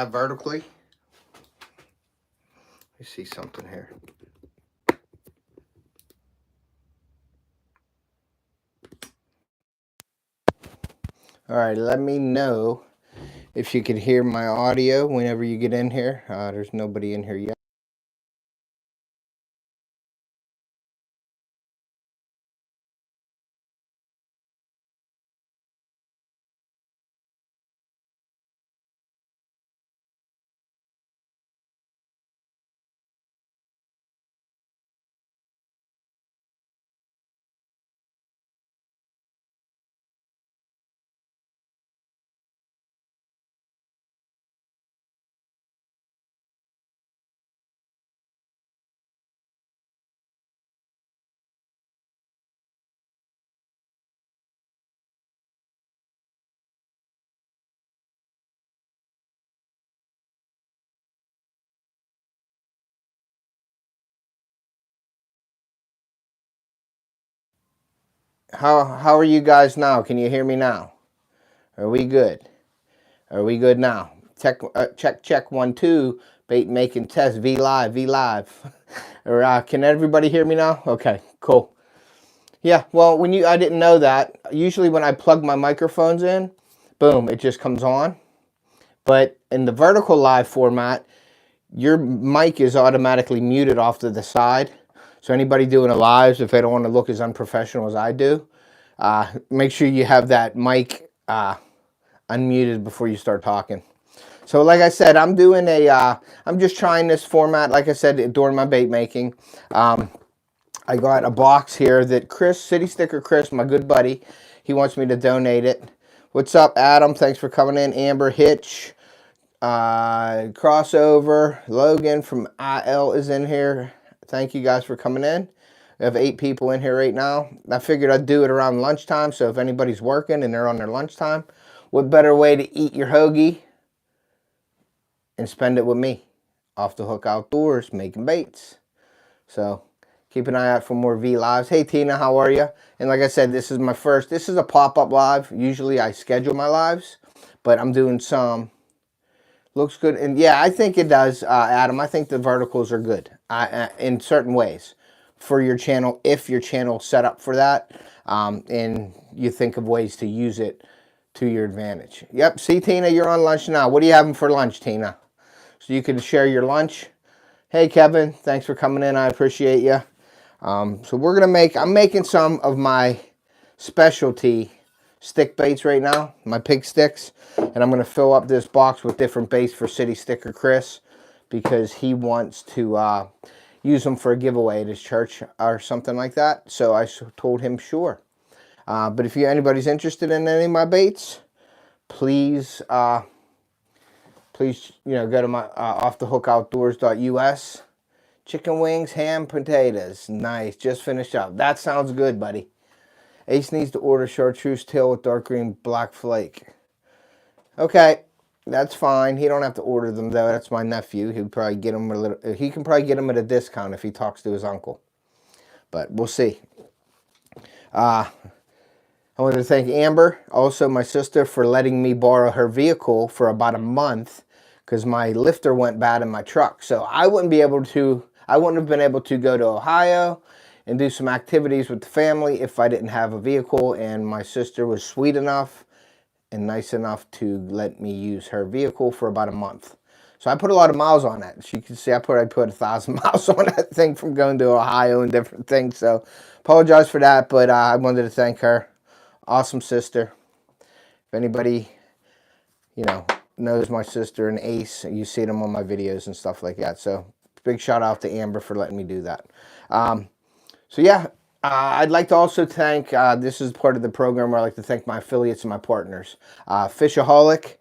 vertically. Let me see something here. All right, let me know if you can hear my audio whenever you get in here. There's nobody in here yet. How are you guys now? Can you hear me now? Are we good? Are we good now? Check 1 2. Bait making test. V live. Or can everybody hear me now? Okay, cool. Yeah. Well, I didn't know that. Usually when I plug my microphones in, boom, it just comes on. But in the vertical live format, your mic is automatically muted off to the side. So anybody doing a live, if they don't want to look as unprofessional as I do, make sure you have that mic unmuted before you start talking. So like I said, I'm doing I'm just trying this format, like I said, during my bait making. I got a box here that Chris, City Sticker Chris, my good buddy, he wants me to donate it. What's up, Adam? Thanks for coming in. Amber Hitch, Crossover, Logan from IL is in here. Thank you guys for coming in. We have 8 people in here right now. I figured I'd do it around lunchtime, so if anybody's working and they're on their lunchtime, what better way to eat your hoagie and spend it with me? Off the hook outdoors, making baits. So keep an eye out for more V lives. Hey Tina, how are you? And like I said, this is a pop-up live. Usually I schedule my lives, but I'm doing some. Looks good. And yeah, I think it does, Adam. I think the verticals are good in certain ways for your channel, if your channel's set up for that, and you think of ways to use it to your advantage. Yep. See, Tina, you're on lunch now. What are you having for lunch, Tina? So you can share your lunch. Hey, Kevin. Thanks for coming in. I appreciate you. So I'm making some of my specialty stick baits right now, my pig sticks, and I'm going to fill up this box with different baits for City Sticker Chris because he wants to use them for a giveaway at his church or something like that. So I told him sure. But if anybody's interested in any of my baits, please go to my offthehookoutdoors.us. Chicken wings, ham, potatoes. Nice. Just finished up. That sounds good, buddy. Ace needs to order chartreuse tail with dark green black flake. Okay, that's fine. He don't have to order them though. That's my nephew. He can probably get them at a discount if he talks to his uncle. But we'll see. I wanted to thank Amber, also my sister, for letting me borrow her vehicle for about a month because my lifter went bad in my truck. So I wouldn't have been able to go to Ohio and do some activities with the family if I didn't have a vehicle, and my sister was sweet enough and nice enough to let me use her vehicle for about a month. So I put a lot of miles on that. As you can see, I put 1,000 miles on that thing from going to Ohio and different things. So apologize for that, but I wanted to thank her. Awesome sister. If anybody, knows my sister and Ace, you see them on my videos and stuff like that. So big shout out to Amber for letting me do that. So yeah, I'd like to also thank, this is part of the program where I like to thank my affiliates and my partners. Fishoholic,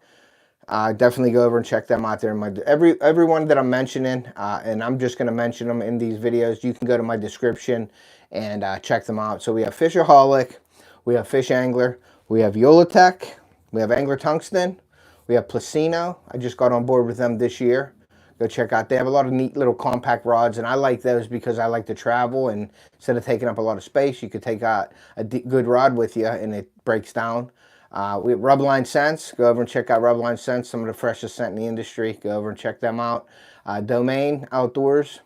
definitely go over and check them out there. Everyone that I'm mentioning, and I'm just going to mention them in these videos, you can go to my description and check them out. So we have Fishoholic, we have FishAngler, we have Yolotek, we have Angler Tungsten, we have Placino. I just got on board with them this year. Go check out. They have a lot of neat little compact rods, and I like those because I like to travel, and instead of taking up a lot of space, you could take out a good rod with you, and it breaks down. We have Rubberline Scents. Go over and check out Rubberline Scents, some of the freshest scent in the industry. Go over and check them out. Domain Outdoors,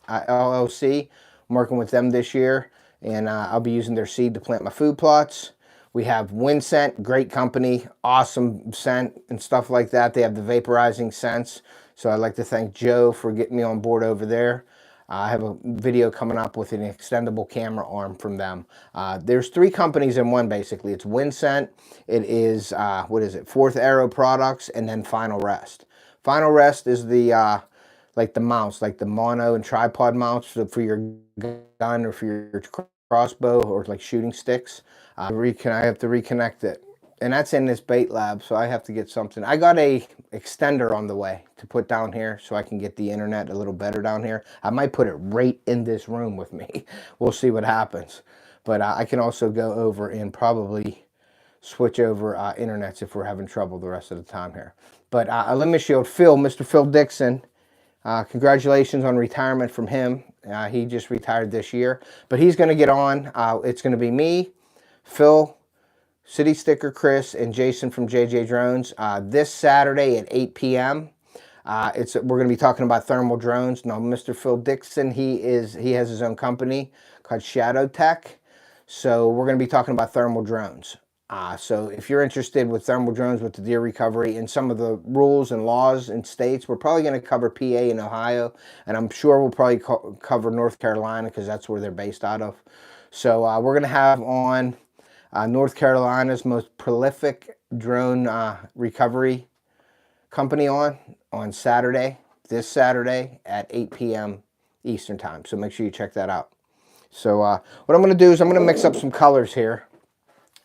LLC. I'm working with them this year, and I'll be using their seed to plant my food plots. We have Wind Scent, great company, awesome scent and stuff like that. They have the vaporizing scents. So I'd like to thank Joe for getting me on board over there. I have a video coming up with an extendable camera arm from them. There's 3 companies in one, basically. It's Winscent, it is, what is it, Fourth Arrow Products, and then Final Rest. Final Rest is the, like the mounts, like the mono and tripod mounts for your gun or for your crossbow or like shooting sticks. I have to reconnect it. And that's in this bait lab, so I have to get something. I got a extender on the way to put down here so I can get the internet a little better down here. I might put it right in this room with me. We'll see what happens. But I can also go over and probably switch over internets if we're having trouble the rest of the time here. But Limit Shield, Mr. Phil Dixon, congratulations on retirement from him. He just retired this year. But he's going to get on. It's going to be me, Phil, City Sticker Chris, and Jason from JJ Drones this Saturday at 8 p.m. We're going to be talking about thermal drones. Now, Mr. Phil Dixon, he has his own company called Yolotek. So we're going to be talking about thermal drones. So if you're interested with thermal drones with the deer recovery and some of the rules and laws in states, we're probably going to cover PA and Ohio, and I'm sure we'll probably cover North Carolina because that's where they're based out of. So we're going to have on North Carolina's most prolific drone recovery company on Saturday, this Saturday at 8 p.m. Eastern time. So make sure you check that out. So what I'm going to do is I'm going to mix up some colors here.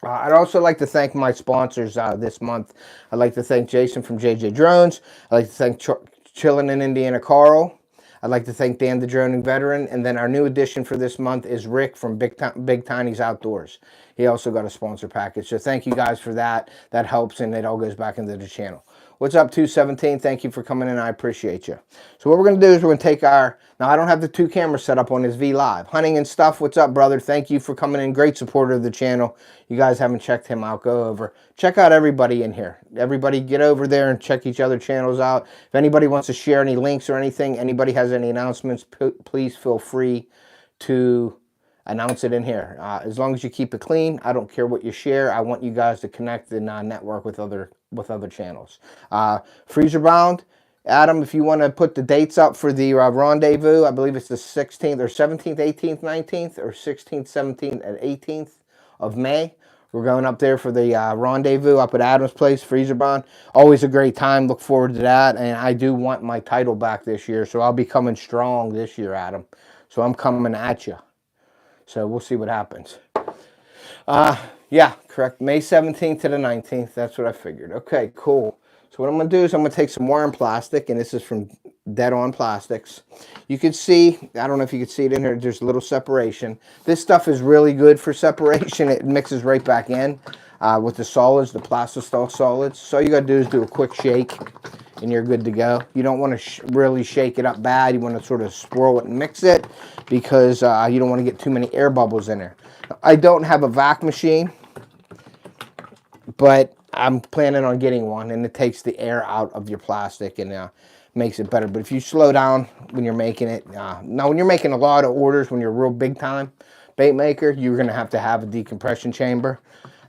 I'd also like to thank my sponsors this month. I'd like to thank Jason from JJ Drones. I'd like to thank Chillin' in Indiana Carl. I'd like to thank Dan the Droning Veteran. And then our new addition for this month is Rick from Big Tiny's Outdoors. He also got a sponsor package. So thank you guys for that. That helps, and it all goes back into the channel. What's up, 217? Thank you for coming in. I appreciate you. So what we're going to do is we're going to take our... Now, I don't have the 2 cameras set up on this V Live. Hunting and Stuff, what's up, brother? Thank you for coming in. Great supporter of the channel. You guys haven't checked him out, go over. Check out everybody in here. Everybody get over there and check each other channels out. If anybody wants to share any links or anything, anybody has any announcements, please feel free to announce it in here. As long as you keep it clean, I don't care what you share. I want you guys to connect and network with other channels. Freezer Bound, Adam, if you want to put the dates up for the rendezvous, I believe it's the 16th or 17th, 18th, 19th, or 16th, 17th, and 18th of May. We're going up there for the rendezvous up at Adam's place, Freezer Bound. Always a great time. Look forward to that. And I do want my title back this year, so I'll be coming strong this year, Adam. So I'm coming at you. So we'll see what happens. Yeah, correct. May 17th to the 19th. That's what I figured. Okay, cool. So what I'm going to do is I'm going to take some worm plastic, and this is from Dead On Plastics. You can see, I don't know if you can see it in here, there's a little separation. This stuff is really good for separation. It mixes right back in with the solids, the plastisol solids. So all you got to do is do a quick shake, and you're good to go. You don't want to really shake it up bad. You want to sort of swirl it and mix it because you don't want to get too many air bubbles in there. I don't have a vac machine, but I'm planning on getting one, and it takes the air out of your plastic and makes it better. But if you slow down when you're making it, now when you're making a lot of orders, when you're a real big time bait maker, you're going to have a decompression chamber.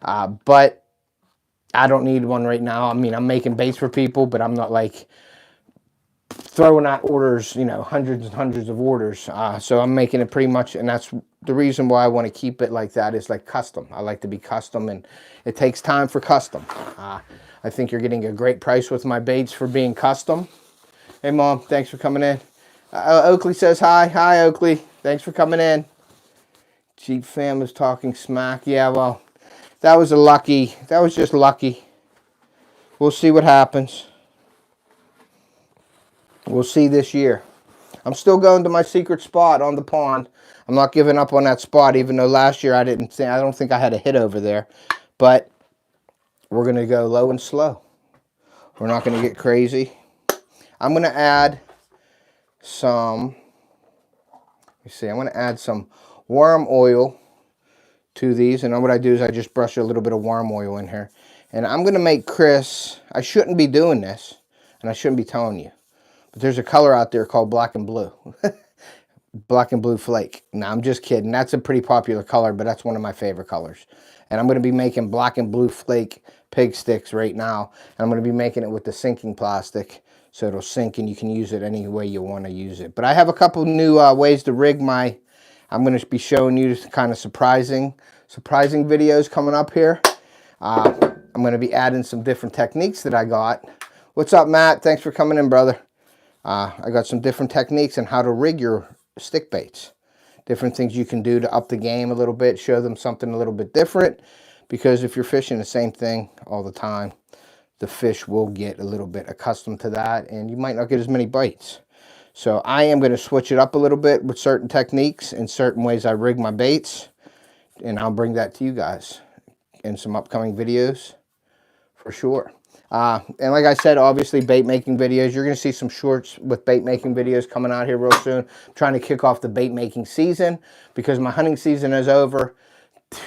But I don't need one right now. I mean, I'm making baits for people, but I'm not like throwing out orders, you know, hundreds and hundreds of orders. So I'm making it pretty much, and that's the reason why I want to keep it like that, is like custom. I like to be custom, and it takes time for custom. I think you're getting a great price with my baits for being custom. Hey, Mom, thanks for coming in. Oakley says hi. Hi, Oakley. Thanks for coming in. Jeep fam is talking smack. Yeah, well, that was just lucky. We'll see what happens. We'll see this year. I'm still going to my secret spot on the pond. I'm not giving up on that spot, even though last year I don't think I had a hit over there. But we're going to go low and slow. We're not going to get crazy. I'm going to add some, I'm going to add some worm oil to these. And what I do is I just brush a little bit of worm oil in here. And I'm going to make Chris, I shouldn't be doing this, and I shouldn't be telling you, but there's a color out there called black and blue. Black and blue flake. No, I'm just kidding. That's a pretty popular color, but that's one of my favorite colors. And I'm going to be making black and blue flake pig sticks right now. And I'm going to be making it with the sinking plastic, so it'll sink and you can use it any way you want to use it. But I have a couple new ways to rig my, I'm going to be showing you kind of surprising videos coming up here. I'm going to be adding some different techniques that I got. What's up, Matt? Thanks for coming in, brother. I got some different techniques on how to rig your stick baits. Different things you can do to up the game a little bit, show them something a little bit different. Because if you're fishing the same thing all the time, the fish will get a little bit accustomed to that and you might not get as many bites. So I am going to switch it up a little bit with certain techniques and certain ways I rig my baits. And I'll bring that to you guys in some upcoming videos for sure. And like I said, obviously bait making videos. You're going to see some shorts with bait making videos coming out here real soon. I'm trying to kick off the bait making season because my hunting season is over.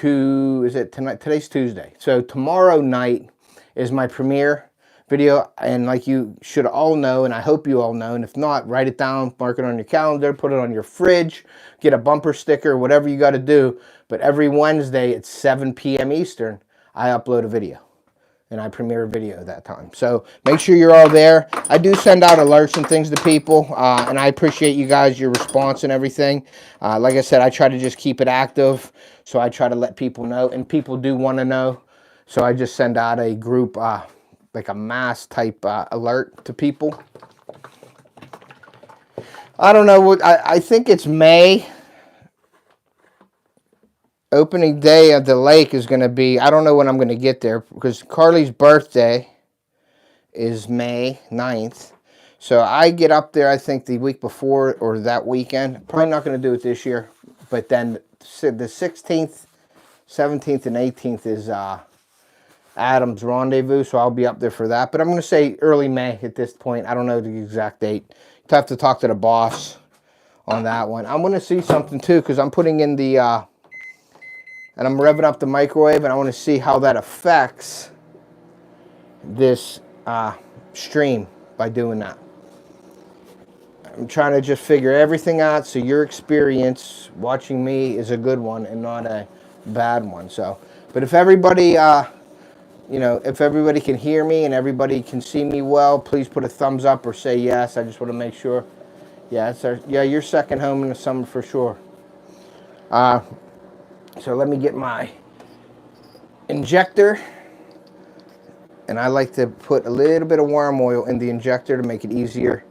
Is it tonight? Today's Tuesday. So tomorrow night is my premiere video. And like you should all know, and I hope you all know, and if not, write it down, mark it on your calendar, put it on your fridge, get a bumper sticker, whatever you got to do. But every Wednesday at 7 p.m. Eastern, I upload a video. And I premiere a video at that time. So make sure you're all there. I do send out alerts and things to people. And I appreciate you guys, your response and everything. Like I said, I try to just keep it active. So I try to let people know. And people do want to know. So I just send out a group, like a mass type alert to people. I don't know what, I think it's May. Opening day of the lake is going to be, I don't know when I'm going to get there because Carly's birthday is May 9th. So I get up there, I think, the week before or that weekend. Probably not going to do it this year. But then the 16th, 17th, and 18th is Adam's rendezvous. So I'll be up there for that. But I'm going to say early May at this point. I don't know the exact date. You have to talk to the boss on that one. I'm going to see something too because I'm putting in the... and I'm revving up the microwave, and I want to see how that affects this stream by doing that. I'm trying to just figure everything out so your experience watching me is a good one and not a bad one. So, but if everybody, you know, if everybody can hear me and everybody can see me well, please put a thumbs up or say yes. I just want to make sure. Yeah, yeah, you're second home in the summer for sure. So let me get my injector, and I like to put a little bit of worm oil in the injector to make it easier.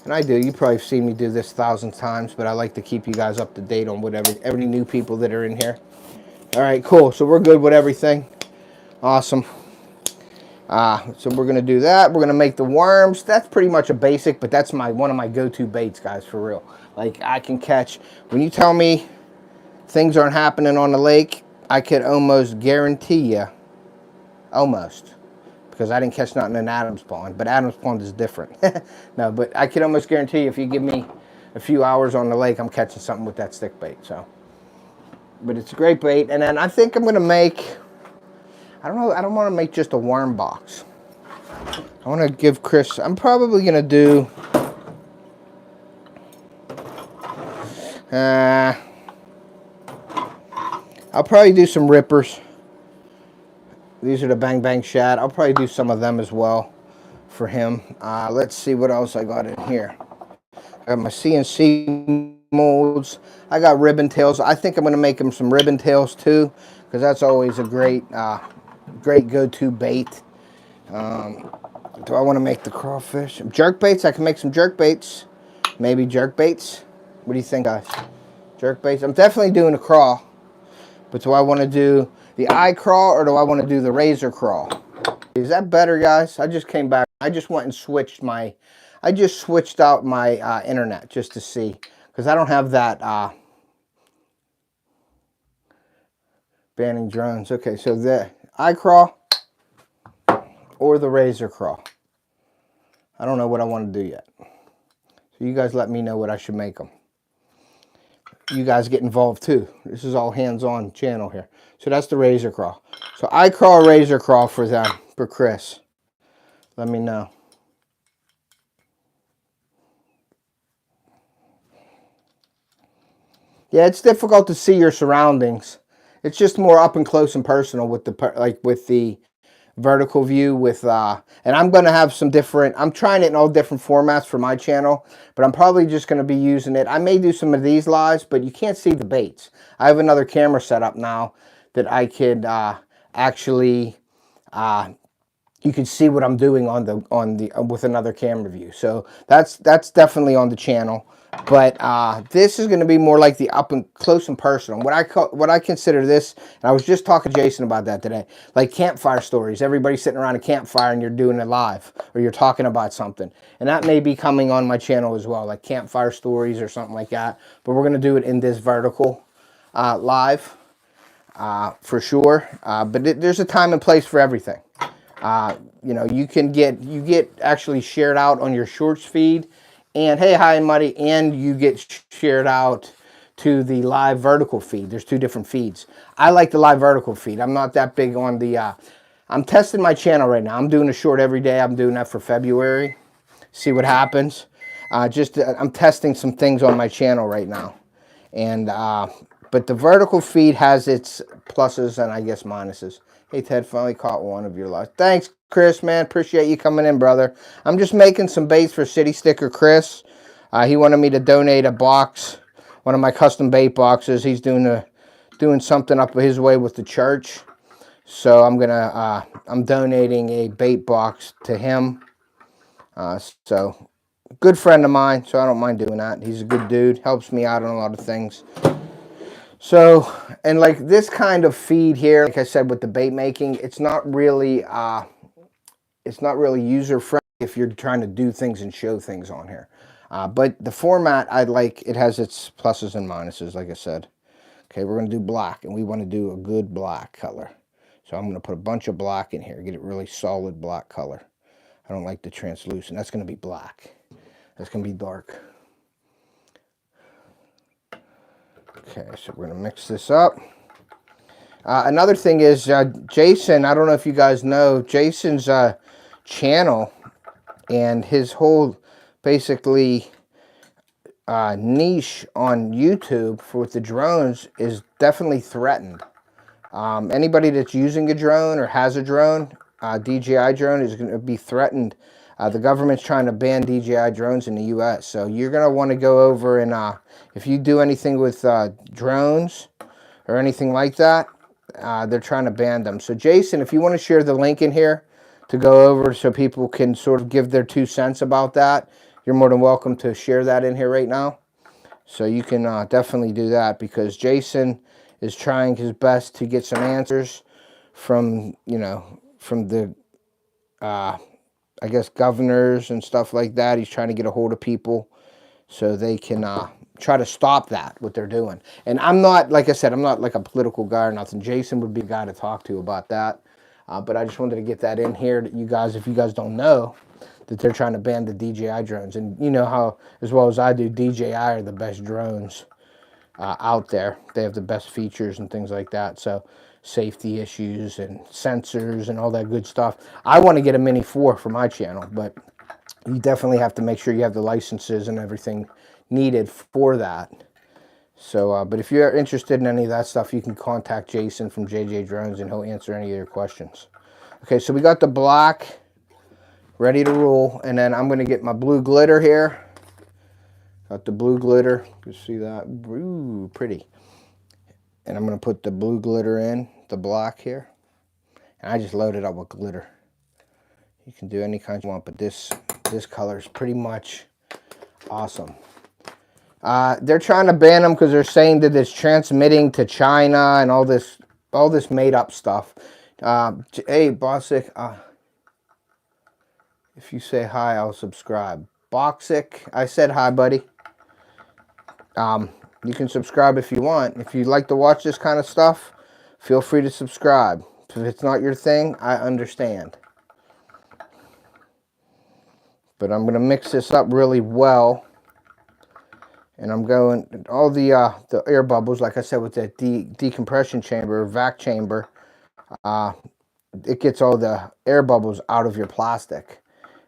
And I do. You probably have seen me do this 1,000 times, but I like to keep you guys up to date on whatever, every new people that are in here. All right, cool. So we're good with everything. Awesome. So we're going to do that. We're going to make the worms. That's pretty much a basic, but that's one of my go-to baits, guys, for real. Like, I can catch, when you tell me things aren't happening on the lake, I could almost guarantee you, almost, because I didn't catch nothing in Adam's Pond, but Adam's Pond is different. No, but I can almost guarantee you if you give me a few hours on the lake, I'm catching something with that stick bait. So, but it's a great bait. And then I think I'm going to make, I don't know, I don't want to make just a worm box. I want to give Chris, I'm probably going to do, I'll probably do some rippers. These are the Bang Bang Shad. I'll probably do some of them as well for him. Let's see what else I got in here. I got my CNC molds. I got ribbon tails. I think I'm going to make him some ribbon tails too, because that's always a great, great go-to bait. Do I want to make the crawfish? Jerk baits? I can make some jerk baits. Maybe jerk baits. What do you think, guys? Jerk baits? I'm definitely doing a crawl. But do I want to do the eye crawl or do I want to do the razor crawl? Is that better, guys? I just came back. I just went and switched my, I just switched out my internet just to see. Because I don't have that banning drones. Okay, so the eye crawl or the razor crawl. I don't know what I want to do yet. So you guys let me know what I should make them. You guys get involved too. This is all hands-on channel here. So that's the razor crawl. So I crawl, razor crawl for them, for Chris. Let me know. Yeah, it's difficult to see your surroundings. It's just more up and close and personal with the vertical view with and I'm going to have some different, I'm trying it in all different formats for my channel, but I'm probably just going to be using it. I may do some of these lives, but you can't see the baits. I have another camera set up now that I could actually you can see what I'm doing on the with another camera view. So that's definitely on the channel. But this is going to be more like the up and close and personal. What I consider this, and I was just talking to Jason about that today, like campfire stories. Everybody's sitting around a campfire and you're doing it live, or you're talking about something. And that may be coming on my channel as well, like campfire stories or something like that. But we're going to do it in this vertical live for sure. But there's a time and place for everything. You know, you get actually shared out on your shorts feed, and hey, hi, Muddy, and you get shared out to the live vertical feed. There's two different feeds. I like the live vertical feed. I'm not that big on the, I'm testing my channel right now. I'm doing a short every day. I'm doing that for February. See what happens. I'm testing some things on my channel right now. And, but the vertical feed has its pluses and I guess minuses. Hey, Ted, finally caught one of your lives. Thanks, Chris, man. Appreciate you coming in, brother. I'm just making some baits for City Sticker Chris. He wanted me to donate a box, one of my custom bait boxes. He's doing something up his way with the church. So I'm donating a bait box to him. So good friend of mine, so I don't mind doing that. He's a good dude, helps me out on a lot of things. So, and like this kind of feed here, like I said, with the bait making, it's not really user friendly if you're trying to do things and show things on here. But the format, it has its pluses and minuses, like I said. Okay, we're going to do black, and we want to do a good black color. So I'm going to put a bunch of black in here, get it really solid black color. I don't like the translucent. That's going to be black. That's going to be dark. Okay, so we're going to mix this up. Another thing is, Jason, I don't know if you guys know, Jason's channel and his whole, basically, niche on YouTube with the drones is definitely threatened. Anybody that's using a drone or has a drone, DJI drone, is going to be threatened. The government's trying to ban DJI drones in the U.S., so you're going to want to go over and if you do anything with drones or anything like that, they're trying to ban them. So Jason, if you want to share the link in here to go over so people can sort of give their 2 cents about that, you're more than welcome to share that in here right now. So you can definitely do that, because Jason is trying his best to get some answers from, you know, from the, I guess, governors and stuff like that. He's trying to get a hold of people so they can try to stop that, what they're doing. And I'm not, like I said, I'm not like a political guy or nothing. Jason would be a guy to talk to about that. But I just wanted to get that in here that you guys, if you guys don't know, that they're trying to ban the DJI drones. And you know how, as well as I do, DJI are the best drones out there. They have the best features and things like that. So safety issues and sensors and all that good stuff. I want to get a Mini 4 for my channel, but you definitely have to make sure you have the licenses and everything needed for that. So, but if you're interested in any of that stuff, you can contact Jason from JJ Drones and he'll answer any of your questions. Okay, so we got the black ready to roll, and then I'm going to get my blue glitter here. Got the blue glitter. You see that? Ooh, pretty. And I'm going to put the blue glitter in, the black here. And I just loaded up with glitter. You can do any kind you want, but this color is pretty much awesome. They're trying to ban them because they're saying that it's transmitting to China and all this made up stuff. Hey, Bossick, if you say hi, I'll subscribe. Boxic, I said hi, buddy. You can subscribe if you want. If you'd like to watch this kind of stuff, feel free to subscribe. If it's not your thing, I understand. But I'm going to mix this up really well. And I'm going, all the air bubbles, like I said, with that decompression chamber, vac chamber, it gets all the air bubbles out of your plastic,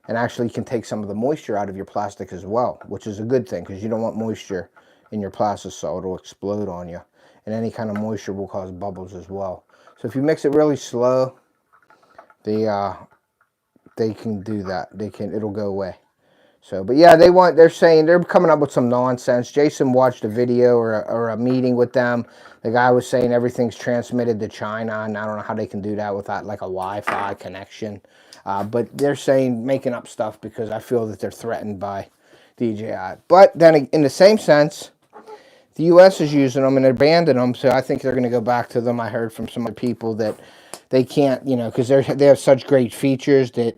and actually can take some of the moisture out of your plastic as well, which is a good thing because you don't want moisture in your plastic, so it'll explode on you. And any kind of moisture will cause bubbles as well. So if you mix it really slow, they can do that. It'll go away. So, but yeah, they're saying they're coming up with some nonsense. Jason watched a video or a meeting with them. The guy was saying everything's transmitted to China, and I don't know how they can do that without like a Wi-Fi connection. But they're saying, making up stuff because I feel that they're threatened by DJI. But then in the same sense, the U.S. is using them and they're banning them, so I think they're going to go back to them. I heard from some other people that they can't, because they have such great features that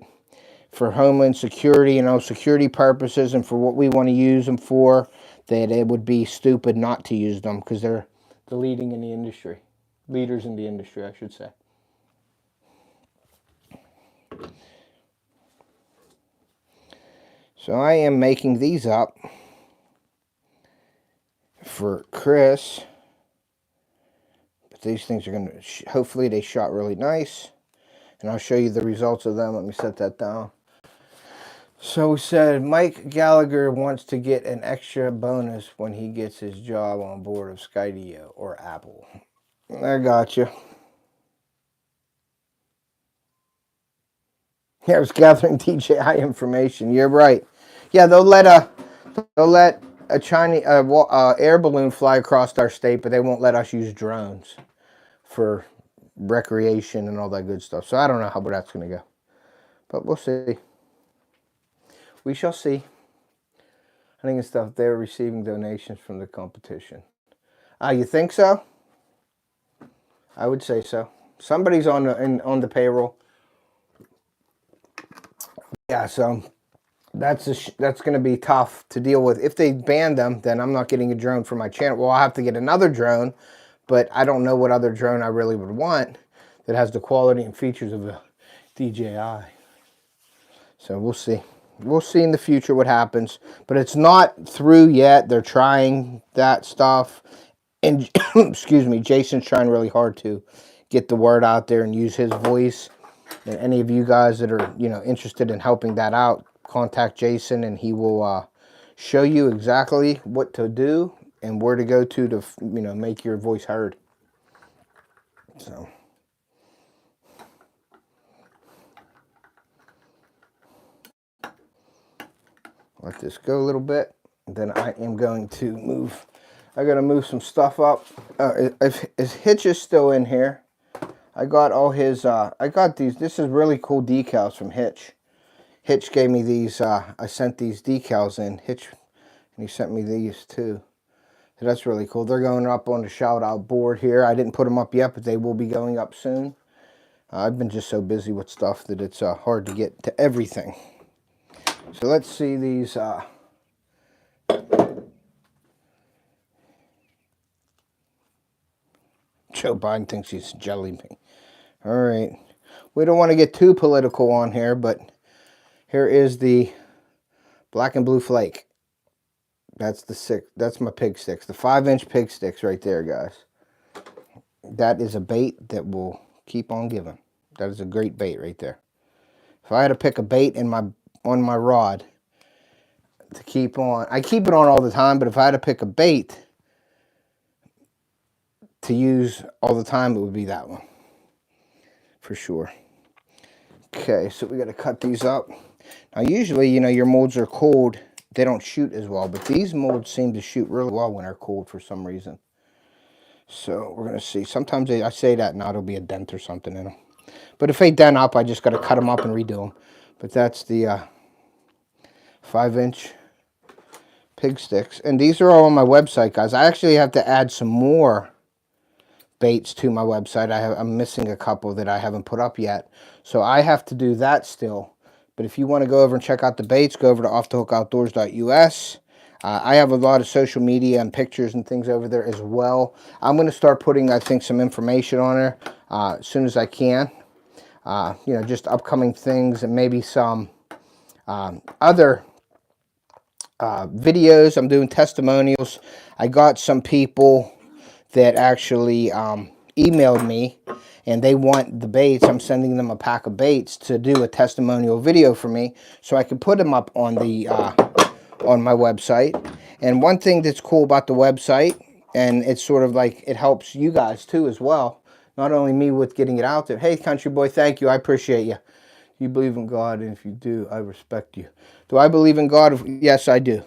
for homeland security, security purposes, and for what we want to use them for, that it would be stupid not to use them because they're the leaders in the industry, I should say. So I am making these up for Chris, but these things are going to, hopefully they shot really nice, and I'll show you the results of them. Let me set that down. So we said Mike Gallagher wants to get an extra bonus when he gets his job on board of Skydio or Apple. I got you. Yeah, I was gathering DJI information. You're right. Yeah, they'll let a Chinese air balloon fly across our state, but they won't let us use drones for recreation and all that good stuff. So I don't know how that's going to go, but we'll see. We shall see. I think it's stuff they're receiving donations from the competition. You think so? I would say so. Somebody's on the payroll. Yeah, so that's going to be tough to deal with. If they ban them, then I'm not getting a drone for my channel. Well, I'll have to get another drone, but I don't know what other drone I really would want that has the quality and features of a DJI. So we'll see. We'll see in the future what happens, but it's not through yet. They're trying that stuff, and excuse me, Jason's trying really hard to get the word out there and use his voice. And any of you guys that are interested in helping that out, contact Jason, and he will show you exactly what to do and where to go to make your voice heard. So. Let this go a little bit. Then I am going to move. I got to move some stuff up. His Hitch is still in here. I got all his. I got these. This is really cool decals from Hitch. Hitch gave me these. I sent these decals in Hitch, and he sent me these too. So that's really cool. They're going up on the Shoutout board here. I didn't put them up yet, but they will be going up soon. I've been just so busy with stuff that it's hard to get to everything. So let's see these. Joe Biden thinks he's jelly me. All right. We don't want to get too political on here, but here is the black and blue flake. That's that's my pig sticks. The 5-inch pig sticks right there, guys. That is a bait that will keep on giving. That is a great bait right there. If I had to pick a bait on my rod to keep on, I keep it on all the time, but if I had to pick a bait to use all the time, it would be that one for sure. Okay, so we got to cut these up. Now usually, your molds are cold, they don't shoot as well, but these molds seem to shoot really well when they're cold for some reason. So we're going to see. Sometimes I say that now, it'll be a dent or something in them. But if they dent up, I just got to cut them up and redo them. But that's the 5-inch pig sticks. And these are all on my website, guys. I actually have to add some more baits to my website. I'm missing a couple that I haven't put up yet. So I have to do that still. But if you want to go over and check out the baits, go over to offthehookoutdoors.us. I have a lot of social media and pictures and things over there as well. I'm going to start putting, I think, some information on there as soon as I can. Just upcoming things and maybe some other videos. I'm doing testimonials. I got some people that actually emailed me and they want the baits. I'm sending them a pack of baits to do a testimonial video for me so I can put them up on the on my website. And one thing that's cool about the website, and it's sort of like it helps you guys too as well, not only me with getting it out there. Hey, country boy, thank you. I appreciate you. Do you believe in God? And if you do, I respect you. Do I believe in God? Yes, I do.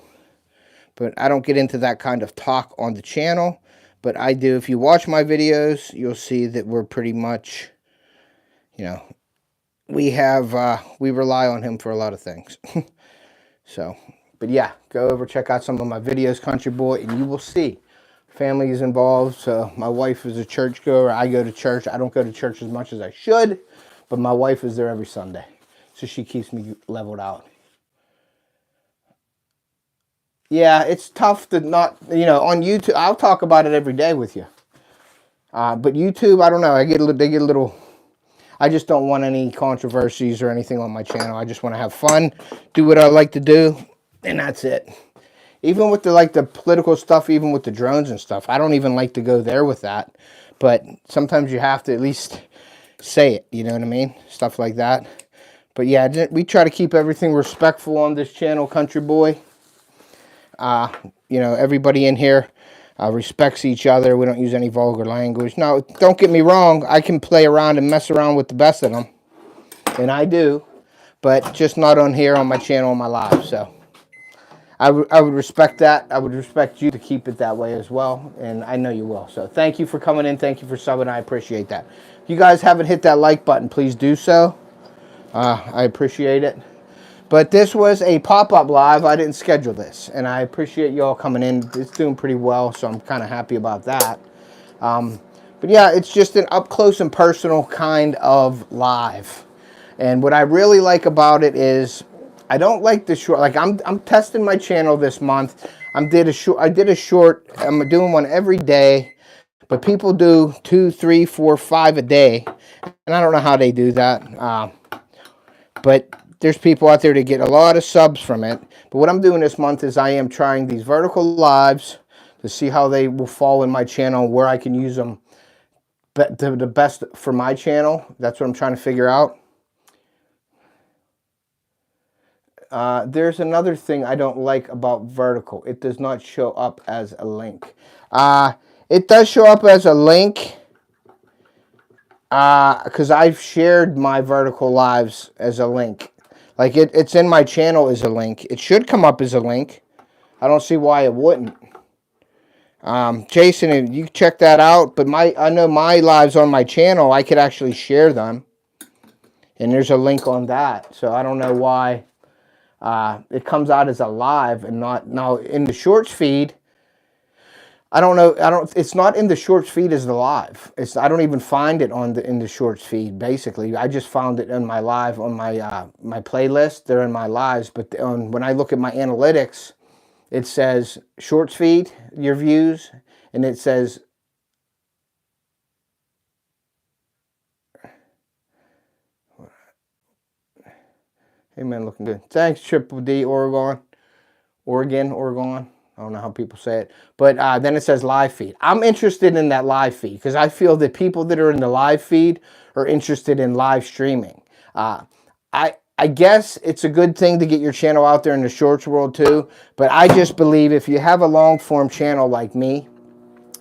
But I don't get into that kind of talk on the channel. But I do. If you watch my videos, you'll see that we're pretty much, you know, we rely on him for a lot of things. So, but yeah, go over, check out some of my videos, country boy, and you will see family is involved. So my wife is a churchgoer. I go to church. I don't go to church as much as I should, but my wife is there every Sunday. So she keeps me leveled out. Yeah, it's tough to not, you know, on YouTube. I'll talk about it every day with you. But YouTube, I don't know. They get a little, I just don't want any controversies or anything on my channel. I just want to have fun, do what I like to do, and that's it. Even with the political stuff, even with the drones and stuff, I don't even like to go there with that. But sometimes you have to at least say it, you know what I mean? Stuff like that. But yeah, we try to keep everything respectful on this channel, country boy. You know, everybody in here respects each other. We don't use any vulgar language. Now, don't get me wrong. I can play around and mess around with the best of them. And I do. But just not on here on my channel, on my live. So I would respect that. I would respect you to keep it that way as well. And I know you will. So thank you for coming in. Thank you for subbing. I appreciate that. If you guys haven't hit that like button, please do so. I appreciate it. But this was a pop-up live. I didn't schedule this. And I appreciate you all coming in. It's doing pretty well, so I'm kind of happy about that. But yeah, it's just an up-close and personal kind of live. And what I really like about it is I don't like the short. Like I'm testing my channel this month. I did a short. I'm doing one every day. But people do 2, 3, 4, 5 a day. And I don't know how they do that. But there's people out there that get a lot of subs from it. But what I'm doing this month is I am trying these vertical lives to see how they will fall in my channel, where I can use them the best for my channel. That's what I'm trying to figure out. There's another thing I don't like about vertical. It does not show up as a link. It does show up as a link because I've shared my vertical lives as a link. Like it's in my channel as a link. It should come up as a link. I don't see why it wouldn't. Jason, you check that out. But I know my lives on my channel, I could actually share them. And there's a link on that. So I don't know why it comes out as a live and not now in the shorts feed. I don't know. It's not in the shorts feed as the live. I don't even find it in the shorts feed. Basically, I just found it in my live on my my playlist. They're in my lives, but when I look at my analytics, it says shorts feed your views, and it says hey man, looking good. Thanks, Triple D, Oregon. I don't know how people say it. But then it says live feed. I'm interested in that live feed because I feel that people that are in the live feed are interested in live streaming. I guess it's a good thing to get your channel out there in the shorts world too. But I just believe if you have a long form channel like me,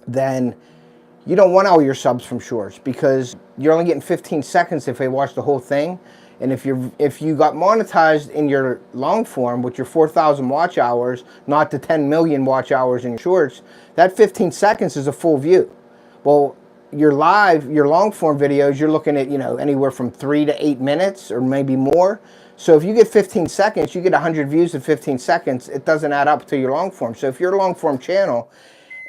then you don't want all your subs from shorts because you're only getting 15 seconds if they watch the whole thing. And if you got monetized in your long form with your 4,000 watch hours, not the 10 million watch hours in your shorts, that 15 seconds is a full view. Well, your long form videos, you're looking at, you know, anywhere from 3 to 8 minutes or maybe more. So if you get 15 seconds, you get 100 views in 15 seconds. It doesn't add up to your long form. So if you're a long form channel,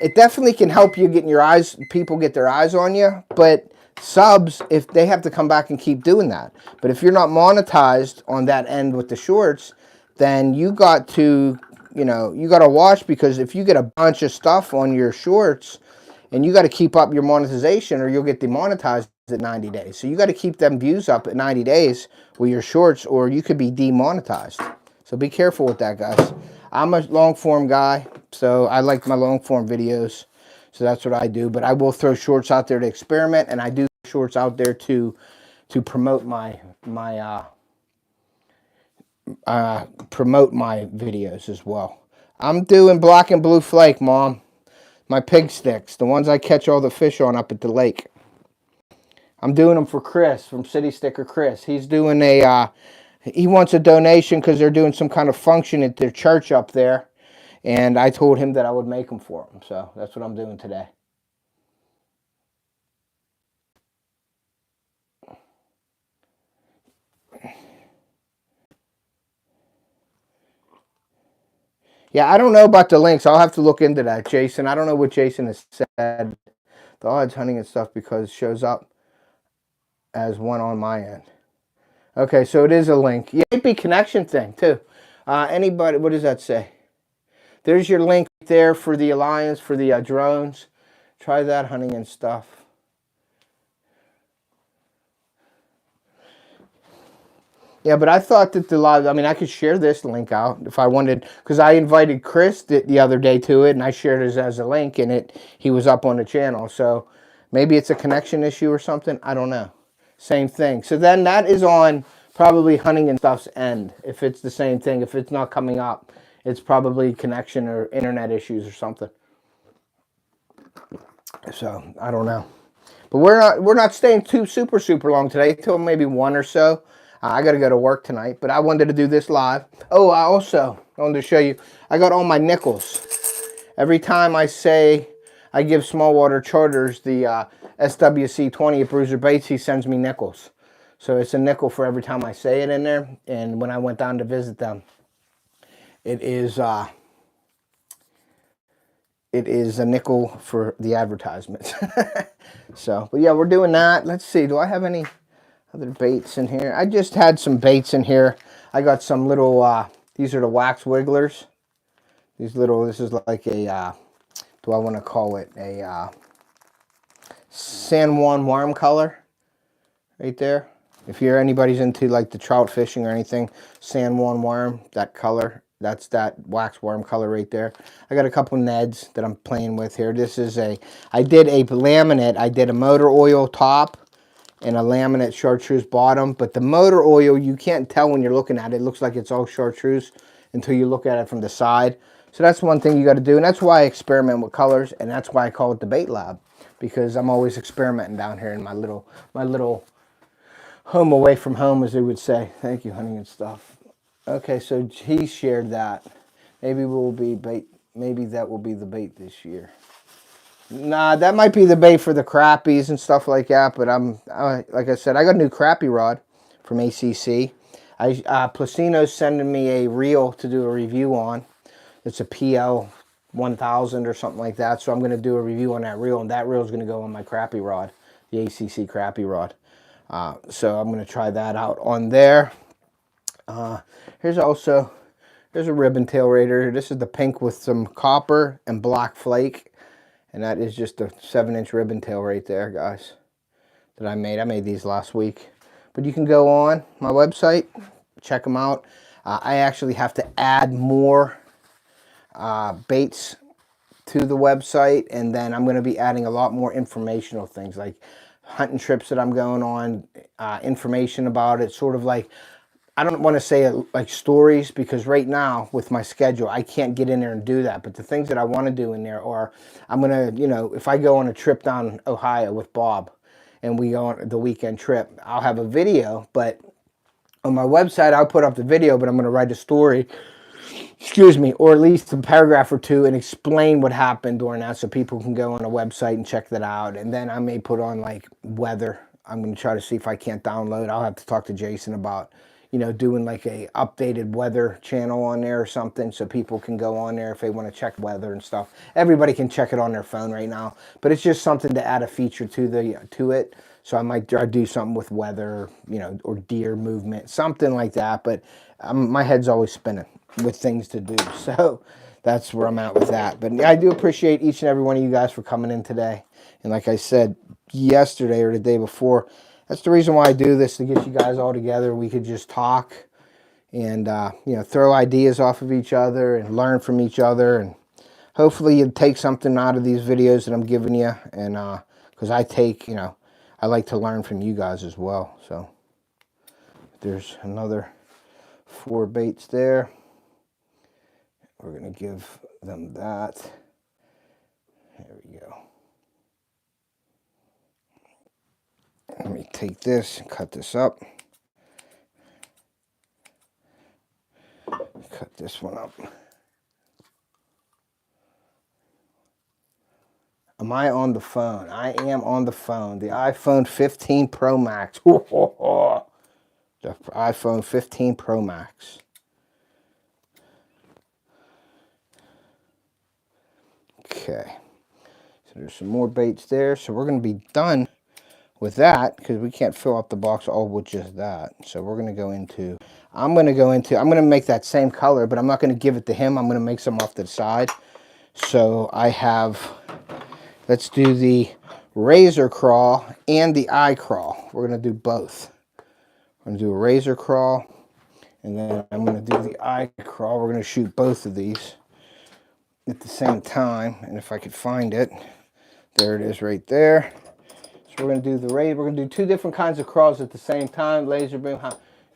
it definitely can help you getting your eyes, people get their eyes on you, but subs, if they have to come back and keep doing that. But if you're not monetized on that end with the shorts, then you got to, you know, you got to watch, because if you get a bunch of stuff on your shorts and you got to keep up your monetization or you'll get demonetized at 90 days. So you got to keep them views up at 90 days with your shorts or you could be demonetized. So be careful with that, guys. I'm a long form guy, so I like my long form videos. So that's what I do. But I will throw shorts out there to experiment, and I do shorts out there to promote my promote my videos as well. I'm doing black and blue flake, Mom. My pig sticks, the ones I catch all the fish on up at the lake. I'm doing them for Chris from City Sticker Chris. He's doing he wants a donation because they're doing some kind of function at their church up there. And I told him that I would make them for him. So that's what I'm doing today. Yeah, I don't know about the links. I'll have to look into that, Jason. I don't know what Jason has said. The odds hunting and stuff because it shows up as one on my end. Okay, so it is a link. Yeah, it might be connection thing too. Anybody, what does that say? There's your link there for the Alliance, for the drones. Try that hunting and stuff. Yeah, but I thought that the live, I mean, I could share this link out if I wanted, because I invited Chris the other day to it, and I shared it as a link, and he was up on the channel. So maybe it's a connection issue or something. I don't know. Same thing. So then that is on probably hunting and stuff's end. If it's the same thing, if it's not coming up, it's probably connection or internet issues or something. So I don't know. But we're not staying too super long today, till maybe 1 or so. I got to go to work tonight, but I wanted to do this live. Oh, I wanted to show you, I got all my nickels. Every time I say I give small water charters the SWC 20 at Bruiser Baits, he sends me nickels. So it's a nickel for every time I say it in there. And when I went down to visit them, it is a nickel for the advertisements. So, but yeah, we're doing that. Let's see, do I have any other baits in here? I just had some baits in here. I got some little, these are the wax wigglers. These little, this is like a, do I want to call it a San Juan worm color right there. If anybody's into like the trout fishing or anything, San Juan worm, that color, that's that wax worm color right there. I got a couple Neds that I'm playing with here. This is I did a laminate. I did a motor oil top and a laminate chartreuse bottom, but the motor oil, you can't tell when you're looking at it. It looks like it's all chartreuse until you look at it from the side. So that's one thing you got to do, and that's why I experiment with colors, and that's why I call it the bait lab, because I'm always experimenting down here in my little home away from home, as they would say. Thank you, honey and stuff. Okay, so he shared that. Maybe we'll be bait. Maybe that will be the bait this year. Nah, that might be the bait for the crappies and stuff like that. But like I said, I got a new crappie rod from ACC. Placino's sending me a reel to do a review on. It's a PL 1000 or something like that. So I'm going to do a review on that reel, and that reel is going to go on my crappie rod, the ACC crappie rod. So I'm going to try that out on there. Here's a ribbon tail right here. This is the pink with some copper and black flake. And that is just a 7-inch ribbon tail right there, guys, that I made. I made these last week. But you can go on my website, check them out. I actually have to add more baits to the website. And then I'm going to be adding a lot more informational things like hunting trips that I'm going on, information about it, sort of like, I don't want to say it like stories, because right now with my schedule, I can't get in there and do that. But the things that I want to do in there are, I'm going to, you know, if I go on a trip down Ohio with Bob and we go on the weekend trip, I'll have a video, but on my website, I'll put up the video, but I'm going to write a story, excuse me, or at least a paragraph or two and explain what happened during that so people can go on a website and check that out. And then I may put on like weather. I'm going to try to see if I can't download. I'll have to talk to Jason about, you know, doing like a updated weather channel on there or something so people can go on there if they want to check weather and stuff. Everybody can check it on their phone right now, but it's just something to add a feature to it. So I might do something with weather, you know, or deer movement, something like that. But my head's always spinning with things to do. So that's where I'm at with that. But I do appreciate each and every one of you guys for coming in today. And like I said yesterday or the day before, that's the reason why I do this, to get you guys all together. We could just talk and, you know, throw ideas off of each other and learn from each other. And hopefully you take something out of these videos that I'm giving you, and because I take, you know, I like to learn from you guys as well. So there's another 4 baits there. We're gonna give them that. There we go. Let me take this and cut this up. Cut this one up. Am I on the phone? I am on the phone. The iPhone 15 Pro Max. The iPhone 15 Pro Max. Okay. So there's some more baits there. So we're going to be done with that because we can't fill up the box all with just that. So we're going to go into, I'm going to make that same color, but I'm not going to give it to him. I'm going to make some off to the side. So I have, let's do the razor crawl and the eye crawl. We're going to do both. I'm going to do a razor crawl, and then I'm going to do the eye crawl. We're going to shoot both of these at the same time. And if I could find it, there it is right there. So we're going to do the razor. We're going to do 2 different kinds of crawls at the same time. Laser beam.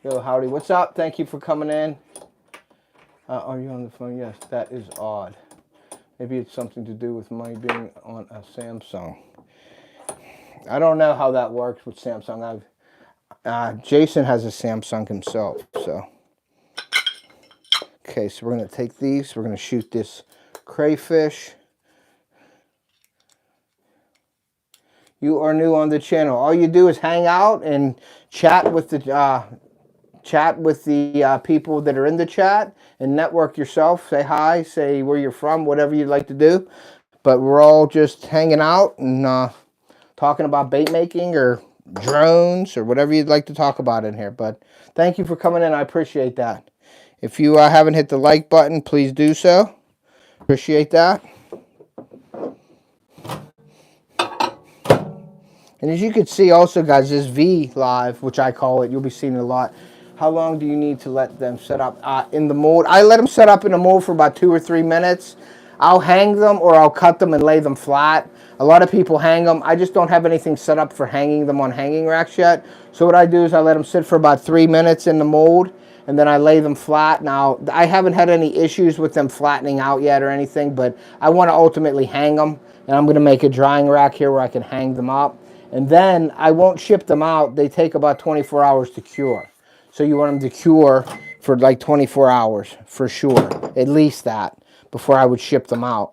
Yo, howdy. What's up? Thank you for coming in. Are you on the phone? Yes, that is odd. Maybe it's something to do with my being on a Samsung. I don't know how that works with Samsung. Jason has a Samsung himself, so. Okay, so we're going to take these. We're going to shoot this crayfish. You are new on the channel. All you do is hang out and chat with the people that are in the chat and network yourself. Say hi, say where you're from, whatever you'd like to do. But we're all just hanging out and talking about bait making or drones or whatever you'd like to talk about in here. But thank you for coming in. I appreciate that. If you haven't hit the like button, please do so. Appreciate that. And as you can see also, guys, this V live, which I call it, you'll be seeing it a lot. How long do you need to let them set up in the mold? I let them set up in the mold for about 2 or 3 minutes. I'll hang them or I'll cut them and lay them flat. A lot of people hang them. I just don't have anything set up for hanging them on hanging racks yet. So what I do is I let them sit for about 3 minutes in the mold, and then I lay them flat. Now, I haven't had any issues with them flattening out yet or anything, but I want to ultimately hang them. And I'm going to make a drying rack here where I can hang them up. And then I won't ship them out. They take about 24 hours to cure. So you want them to cure for like 24 hours for sure. At least that before I would ship them out.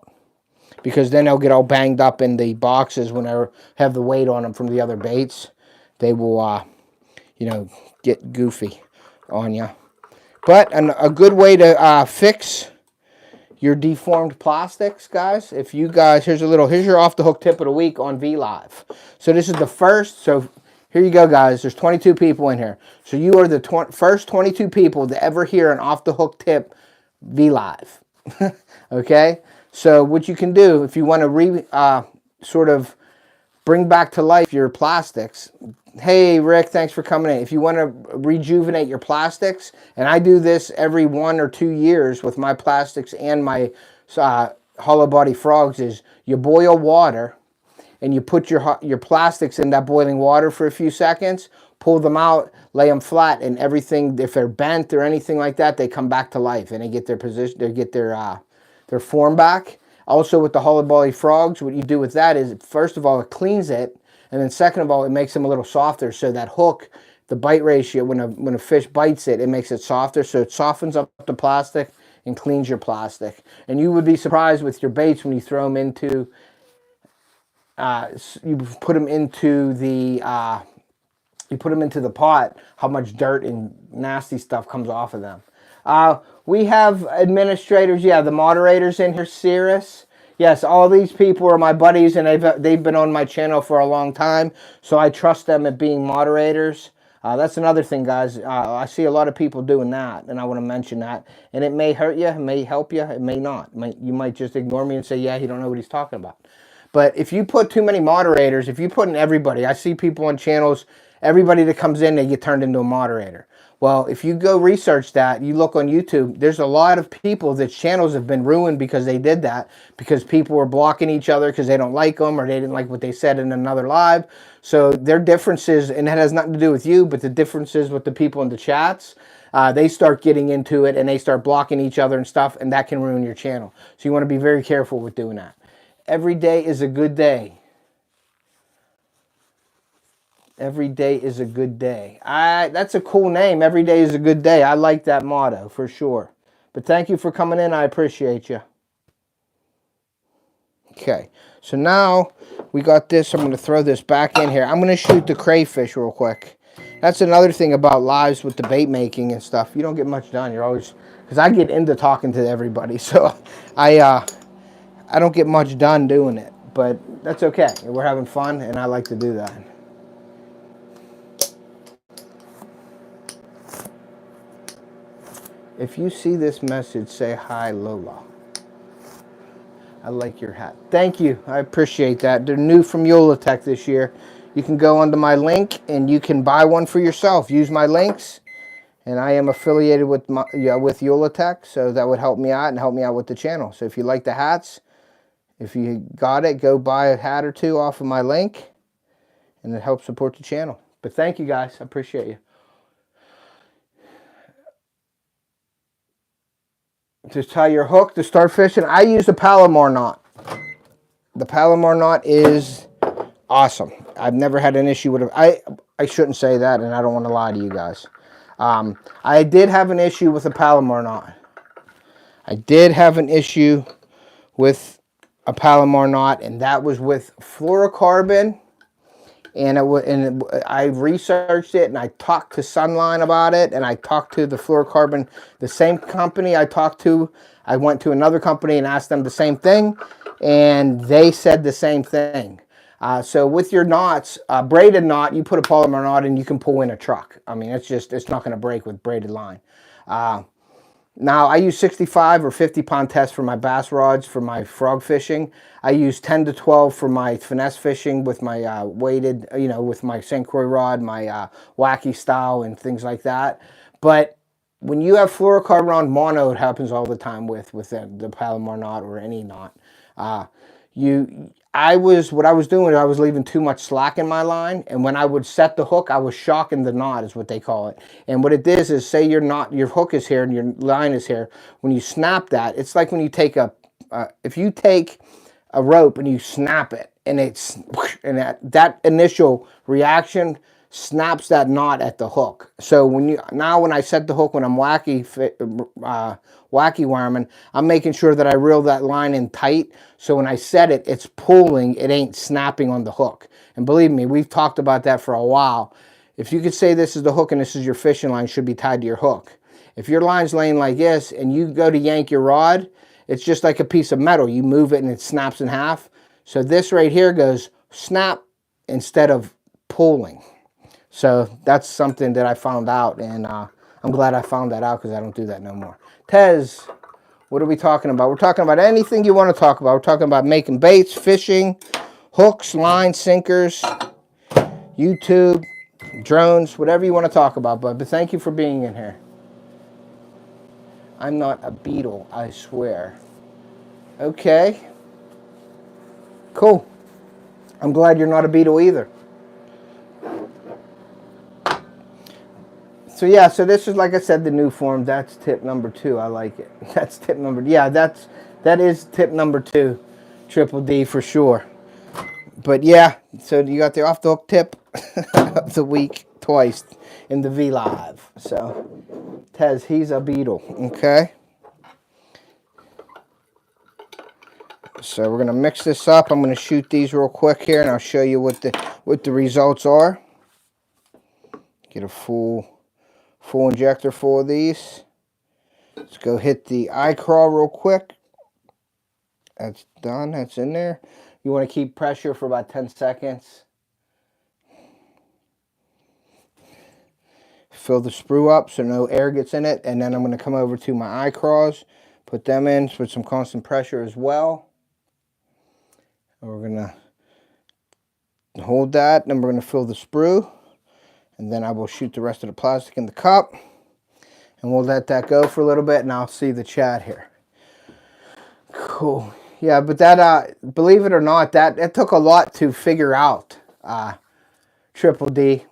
Because then they'll get all banged up in the boxes when I have the weight on them from the other baits. They will, you know, get goofy on you. But a good way to fix your deformed plastics, guys. If you guys, here's your off the hook tip of the week on V Live. So this is the first. So here you go, guys. There's 22 people in here. So you are the first 22 people to ever hear an off the hook tip V Live. Okay. So what you can do if you want to sort of bring back to life your plastics. Hey, Rick, thanks for coming in. If you want to rejuvenate your plastics, and I do this every 1 or 2 years with my plastics and my hollow body frogs, is you boil water and you put your plastics in that boiling water for a few seconds, pull them out, lay them flat, and everything, if they're bent or anything like that, they come back to life and they get their position, they get their form back. Also with the hollow body frogs, what you do with that is, first of all, it cleans it. And then second of all, it makes them a little softer. So that hook, the bite ratio, when a fish bites it, it makes it softer. So it softens up the plastic and cleans your plastic. And you would be surprised with your baits when you throw them into, you put them into the pot, how much dirt and nasty stuff comes off of them. We have administrators, yeah, the moderators in here, Cirrus. Yes, all these people are my buddies, and they've been on my channel for a long time, so I trust them at being moderators. That's another thing, guys. I see a lot of people doing that, and I want to mention that. And it may hurt you, it may help you, it may not. You might just ignore me and say, yeah, he don't know what he's talking about. But if you put too many moderators, if you put in everybody, I see people on channels, everybody that comes in, they get turned into a moderator. Well, if you go research that, you look on YouTube, there's a lot of people that channels have been ruined because they did that, because people were blocking each other because they don't like them or they didn't like what they said in another live. So their differences, and it has nothing to do with you, but the differences with the people in the chats, they start getting into it and they start blocking each other and stuff, and that can ruin your channel. So you want to be very careful with doing that. Every day is a good day. Every day is a good day. That's a cool name. Every day is a good day. I like that motto for sure. But thank you for coming in. I appreciate you. Okay, so now we got this. I'm going to throw this back in here. I'm going to shoot the crayfish real quick. That's another thing about lives with the bait making and stuff. You don't get much done. You're always, because I get into talking to everybody, so I don't get much done doing it. But that's okay. We're having fun, and I like to do that. If you see this message, say hi, Lola. I like your hat. Thank you. I appreciate that. They're new from Yolotek this year. You can go onto my link and you can buy one for yourself. Use my links. And I am affiliated with with Yolotek, so that would help me out and help me out with the channel. So if you like the hats, if you got it, go buy a hat or two off of my link, and it helps support the channel. But thank you guys. I appreciate you. To tie your hook to start fishing, I use a Palomar knot. The Palomar knot is awesome. I've never had an issue with it. I shouldn't say that, and I don't want to lie to you guys. I did have an issue with a Palomar knot. I did have an issue with a Palomar knot, and that was with fluorocarbon. And I researched it, and I talked to Sunline about it, and I talked to the fluorocarbon, the same company I talked to. I went to another company and asked them the same thing, and they said the same thing. So with your knots, braided knot, you put a Palomar knot and you can pull in a truck. I mean, it's not going to break with braided line. Now, I use 65 or 50 pound tests for my bass rods for my frog fishing. I use 10 to 12 for my finesse fishing with my weighted, with my St. Croix rod, my wacky style and things like that. But when you have fluorocarbon on mono, it happens all the time with the Palomar knot or any knot. What I was doing, I was leaving too much slack in my line, and when I would set the hook, I was shocking the knot, is what they call it. And what it is say your hook is here and your line is here. When you snap that, it's like when you take if you take a rope and you snap it, and that initial reaction snaps that knot at the hook. So when I set the hook, when I'm wacky worming, I'm making sure that I reel that line in tight, so when I set it, it's pulling, it ain't snapping on the hook. And believe me, we've talked about that for a while. If you could say this is the hook and this is your fishing line, should be tied to your hook. If your line's laying like this and you go to yank your rod, it's just like a piece of metal. You move it and it snaps in half. So this right here goes snap instead of pulling. So that's something that I found out, and I'm glad I found that out because I don't do that no more. Tez, what are we talking about? We're talking about anything you want to talk about. We're talking about making baits, fishing, hooks, lines, sinkers, YouTube, drones, whatever you want to talk about, bud. But thank you for being in here. I'm not a beetle, I swear. Okay. Cool. I'm glad you're not a beetle either. So yeah, so this is, like I said, the new form. That's tip number 2. I like it. That's tip number, yeah, that is tip number 2. Triple D for sure. But yeah, so you got the off the hook tip of the week twice in the V Live. So Tez, he's a beetle. Okay. So we're gonna mix this up. I'm gonna shoot these real quick here, and I'll show you what the results are. Get a full injector full of these. Let's go hit the eye crawl real quick. That's done. That's in there. You want to keep pressure for about 10 seconds. Fill the sprue up so no air gets in it. And then I'm going to come over to my eye crawls, put them in with some constant pressure as well. And we're going to hold that. Then we're going to fill the sprue. And then I will shoot the rest of the plastic in the cup. And we'll let that go for a little bit, and I'll see the chat here. Cool. Yeah, but that, believe it or not, it took a lot to figure out. Triple D.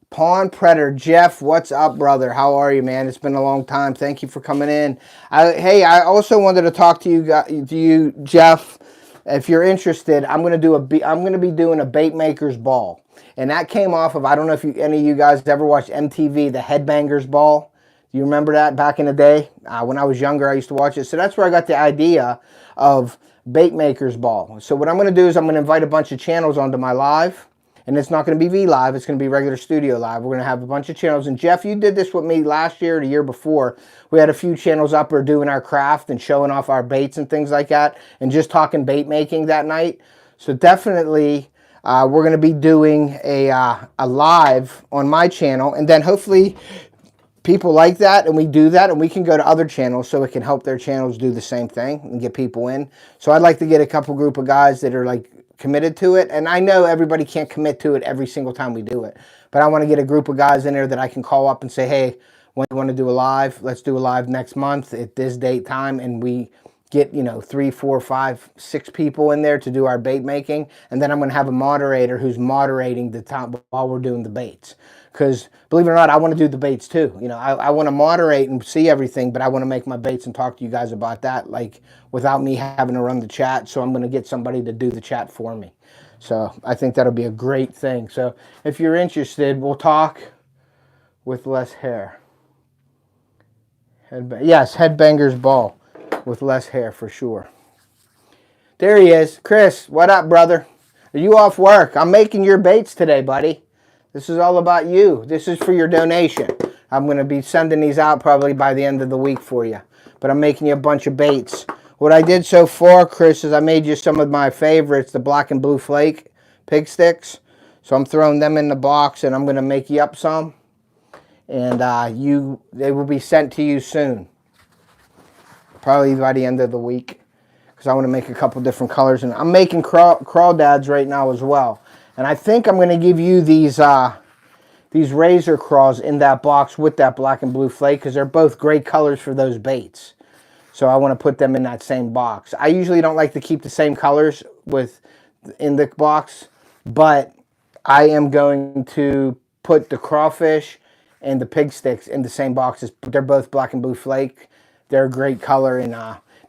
Pawn Predator. Jeff, what's up, brother? How are you, man? It's been a long time. Thank you for coming in. Hey, I also wanted to talk to you, Jeff. If you're interested, I'm going to be doing a bait maker's ball. And that came off of, I don't know if any of you guys ever watched MTV, the Headbangers Ball. Do you remember that back in the day? When I was younger, I used to watch it. So that's where I got the idea of bait maker's ball. So what I'm going to do is I'm going to invite a bunch of channels onto my live. And it's not going to be V-Live. It's going to be regular studio live. We're going to have a bunch of channels. And Jeff, you did this with me last year or the year before. We had a few channels up. We're doing our craft and showing off our baits and things like that. And just talking bait making that night. So definitely we're going to be doing a live on my channel. And then hopefully people like that and we do that. And we can go to other channels so it can help their channels do the same thing and get people in. So I'd like to get a couple group of guys that are like committed to it, and I know everybody can't commit to it every single time we do it, but I want to get a group of guys in there that I can call up and say, hey, when you want to do a live, let's do a live next month at this date time, and we get 3, 4, 5, 6 people in there to do our bait making, and then I'm going to have a moderator who's moderating the time while we're doing the baits. Because believe it or not, I want to do the baits too. I want to moderate and see everything, but I want to make my baits and talk to you guys about that, like without me having to run the chat. So I'm going to get somebody to do the chat for me. So I think that'll be a great thing. So if you're interested, we'll talk with less hair. Yes, Headbanger's Ball with less hair for sure. There he is. Chris, what up, brother? Are you off work? I'm making your baits today, buddy. This is all about you. This is for your donation. I'm going to be sending these out probably by the end of the week for you. But I'm making you a bunch of baits. What I did so far, Chris, is I made you some of my favorites, the black and blue flake pig sticks. So I'm throwing them in the box, and I'm going to make you up some. And they will be sent to you soon. Probably by the end of the week. Because I want to make a couple different colors. And I'm making crawdads right now as well. And I think I'm going to give you these razor craws in that box with that black and blue flake, because they're both great colors for those baits. So I want to put them in that same box. I usually don't like to keep the same colors in the box, but I am going to put the crawfish and the pig sticks in the same boxes. They're both black and blue flake. They're a great color, and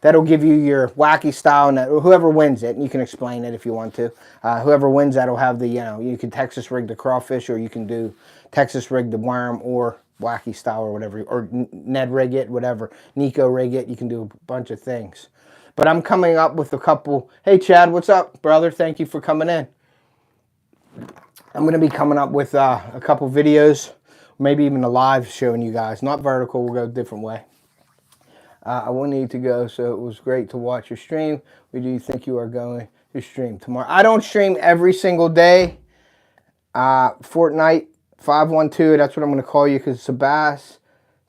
that'll give you your wacky style, and whoever wins it, and you can explain it if you want to. Whoever wins that will have the, you can Texas rig the crawfish, or you can do Texas rig the worm, or wacky style, or whatever, or Ned rig it, whatever. Nico rig it. You can do a bunch of things. But I'm coming up with a couple. Hey, Chad, what's up, brother? Thank you for coming in. I'm going to be coming up with a couple videos, maybe even a live showing you guys. Not vertical. We'll go a different way. I will need to go, so it was great to watch your stream. Where do you think you are going to stream tomorrow? I don't stream every single day. Fortnite 512, that's what I'm going to call you, because it's a bass.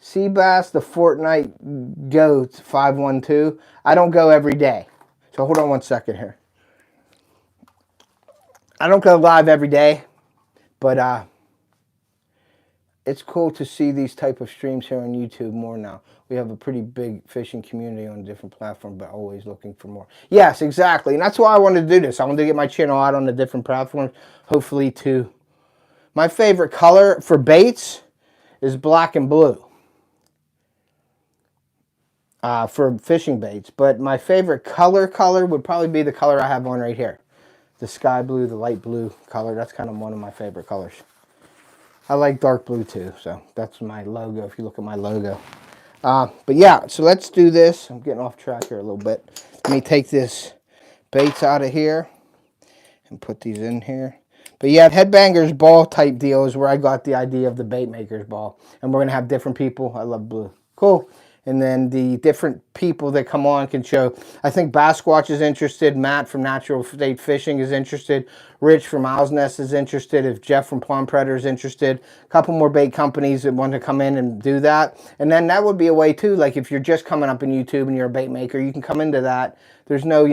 Seabass, the Fortnite goat 512. I don't go every day. So hold on one second here. I don't go live every day, but it's cool to see these type of streams here on YouTube more now. We have a pretty big fishing community on a different platform, but always looking for more. Yes, exactly. And that's why I wanted to do this. I wanted to get my channel out on the different platforms, hopefully to... My favorite color for baits is black and blue for fishing baits. But my favorite color would probably be the color I have on right here. The sky blue, the light blue color. That's kind of one of my favorite colors. I like dark blue too, so that's my logo if you look at my logo. But yeah, so let's do this. I'm getting off track here a little bit. Let me take this baits out of here and put these in here. But yeah, Headbanger's Ball type deal is where I got the idea of the bait maker's ball. And we're going to have different people. I love blue. Cool. And then the different people that come on can show. I think Basquatch is interested. Matt from Natural State Fishing is interested. Rich from Owl's Nest is interested. If Jeff from Pawn Predator is interested. A couple more bait companies that want to come in and do that. And then that would be a way too. Like if you're just coming up in YouTube and you're a bait maker, you can come into that. There's no,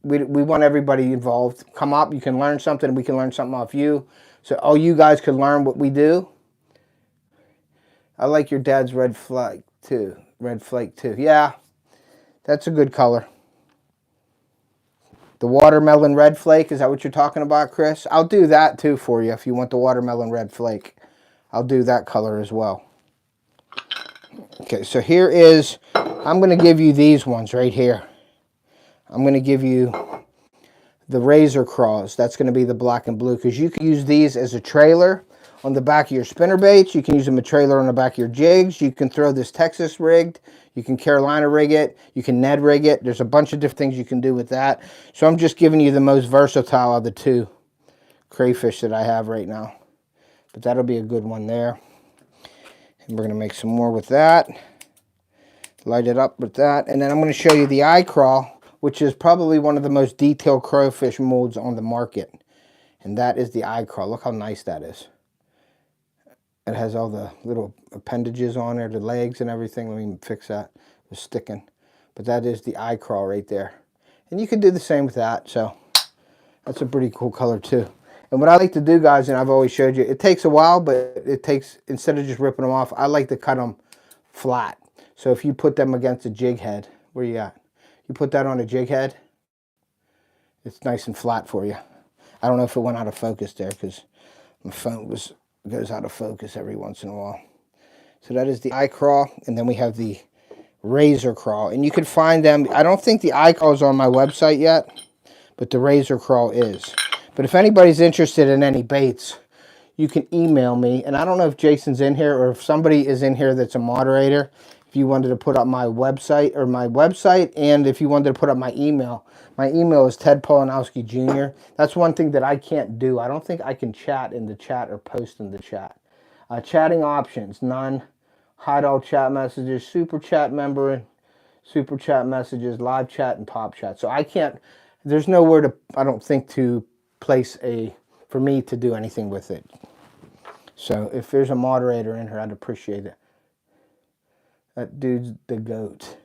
we want everybody involved. Come up, you can learn something. We can learn something off you. So all you guys could learn what we do. I like your dad's red flake too. Red flake too. Yeah, that's a good color. The watermelon red flake, is that what you're talking about, Chris? I'll do that too for you if you want the watermelon red flake. I'll do that color as well. Okay, so here is, I'm going to give you these ones right here. I'm going to give you the razor craws. That's going to be the black and blue, because you can use these as a trailer on the back of your spinner baits. You can use them a trailer on the back of your jigs. You can throw this Texas rigged. You can Carolina rig it. You can Ned rig it. There's a bunch of different things you can do with that. So I'm just giving you the most versatile of the two crayfish that I have right now. But that'll be a good one there. And we're going to make some more with that. Light it up with that. And then I'm going to show you the eye crawl, which is probably one of the most detailed crayfish molds on the market. And that is the eye crawl. Look how nice that is. It has all the little appendages on there, the legs and everything. Let me fix that. It's sticking. But that is the eye crawl right there. And you can do the same with that. So that's a pretty cool color too. And what I like to do, guys, and I've always showed you, it takes a while, but it takes, instead of just ripping them off, I like to cut them flat. So if you put them against a jig head, where you at? You put that on a jig head, it's nice and flat for you. I don't know if it went out of focus there because my phone goes out of focus every once in a while. So that is the eye crawl, and then we have the razor crawl. And you can find them, I don't think the eye crawl is on my website yet, but the razor crawl is. But if anybody's interested in any baits, you can email me. And I don't know if Jason's in here or if somebody is in here that's a moderator. If you wanted to put up my website, and if you wanted to put up my email is Ted Polanowski Jr. That's one thing that I can't do. I don't think I can chat in the chat or post in the chat. Chatting options, none. Hide all chat messages, super chat member, super chat messages, live chat, and top chat. So I can't, there's nowhere to, I don't think, to place for me to do anything with it. So if there's a moderator in here, I'd appreciate it. That dude's the goat.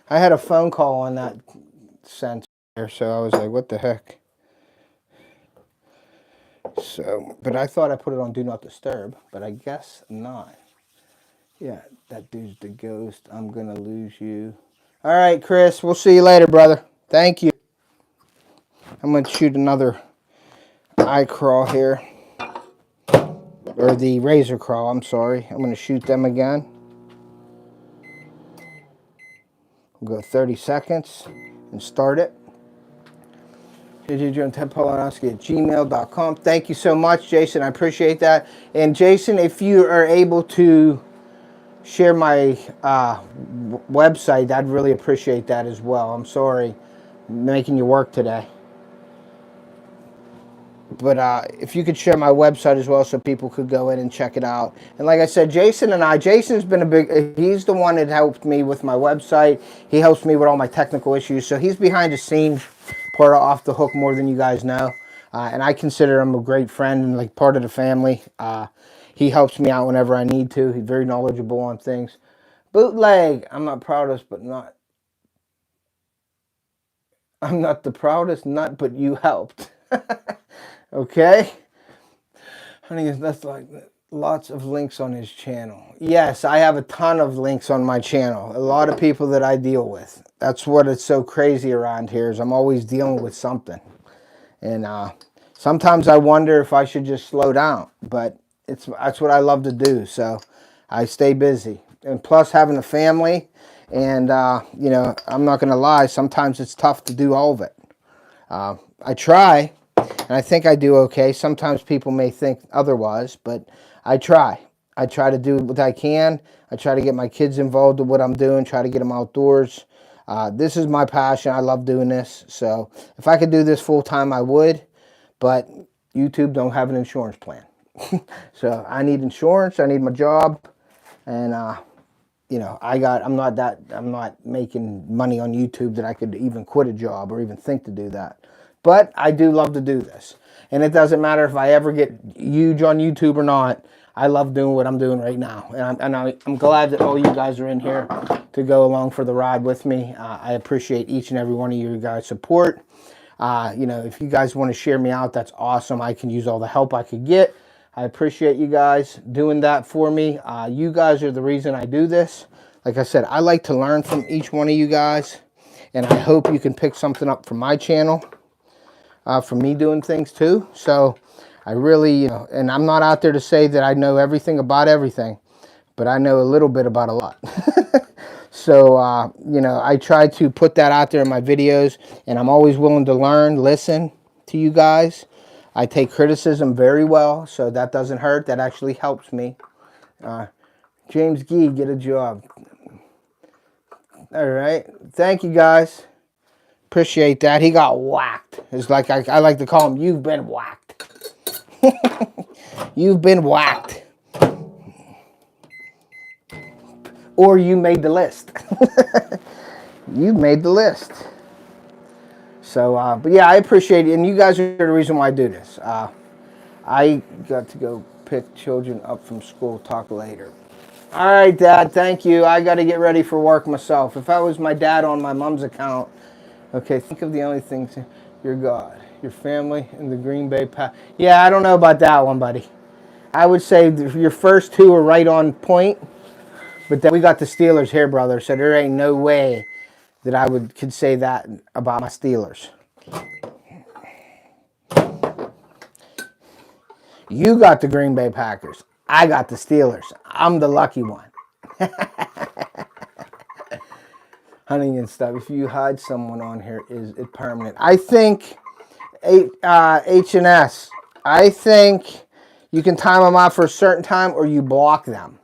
I had a phone call on that sensor, so I was like, what the heck? So, but I thought I put it on Do Not Disturb, but I guess not. Yeah, that dude's the ghost. I'm going to lose you. All right, Chris, we'll see you later, brother. Thank you. I'm going to shoot another eye crawl here. Or the razor crawl, I'm sorry. I'm going to shoot them again. We'll go 30 seconds and start it. JJJonesTedPolanowski@gmail.com. Thank you so much, Jason. I appreciate that. And Jason, if you are able to share my website, I'd really appreciate that as well. I'm sorry making you work today. But if you could share my website as well so people could go in and check it out. And like I said, Jason's been he's the one that helped me with my website. He helps me with all my technical issues. So he's behind the scenes, part of Off the Hook, more than you guys know. And I consider him a great friend and like part of the family. He helps me out whenever I need to. He's very knowledgeable on things. Bootleg, I'm not the proudest nut, but you helped. Okay, honey, that's like lots of links on his channel. Yes, I have a ton of links on my channel. A lot of people that I deal with. That's what it's so crazy around here, is I'm always dealing with something. And sometimes I wonder if I should just slow down, but that's what I love to do. So I stay busy. And plus having a family, and you know, I'm not going to lie, sometimes it's tough to do all of it. I try. And I think I do okay. Sometimes people may think otherwise, but I try. I try to do what I can. I try to get my kids involved in what I'm doing, try to get them outdoors. This is my passion. I love doing this. So if I could do this full time, I would. But YouTube don't have an insurance plan. So I need insurance. I need my job. And, you know, I'm not making money on YouTube that I could even quit a job or even think to do that. But I do love to do this. And it doesn't matter if I ever get huge on YouTube or not. I love doing what I'm doing right now. And I'm glad that all you guys are in here to go along for the ride with me. I appreciate each and every one of you guys' support. You know, if you guys want to share me out, that's awesome. I can use all the help I could get. I appreciate you guys doing that for me. You guys are the reason I do this. Like I said, I like to learn from each one of you guys. And I hope you can pick something up from my channel, from me doing things too. So I really, you know, and I'm not out there to say that I know everything about everything, but I know a little bit about a lot. So, you know, I try to put that out there in my videos, and I'm always willing to learn, listen to you guys. I take criticism very well, so that doesn't hurt. That actually helps me. James Gee, get a job. All right. Thank you, guys. Appreciate that. He got whacked. It's like I like to call him, you've been whacked. You've been whacked. Or you made the list. You made the list. So, but yeah, I appreciate it. And you guys are the reason why I do this. I got to go pick children up from school. Talk later. All right, Dad. Thank you. I got to get ready for work myself. If I was my dad on my mom's account, okay, think of the only things. Your God, your family, and the Green Bay Packers. Yeah, I don't know about that one, buddy. I would say your first two are right on point. But then we got the Steelers here, brother, so there ain't no way that I could say that about my Steelers. You got the Green Bay Packers. I got the Steelers. I'm the lucky one. Hunting and stuff. If you hide someone on here, is it permanent? I think H&S. I think you can time them out for a certain time or you block them.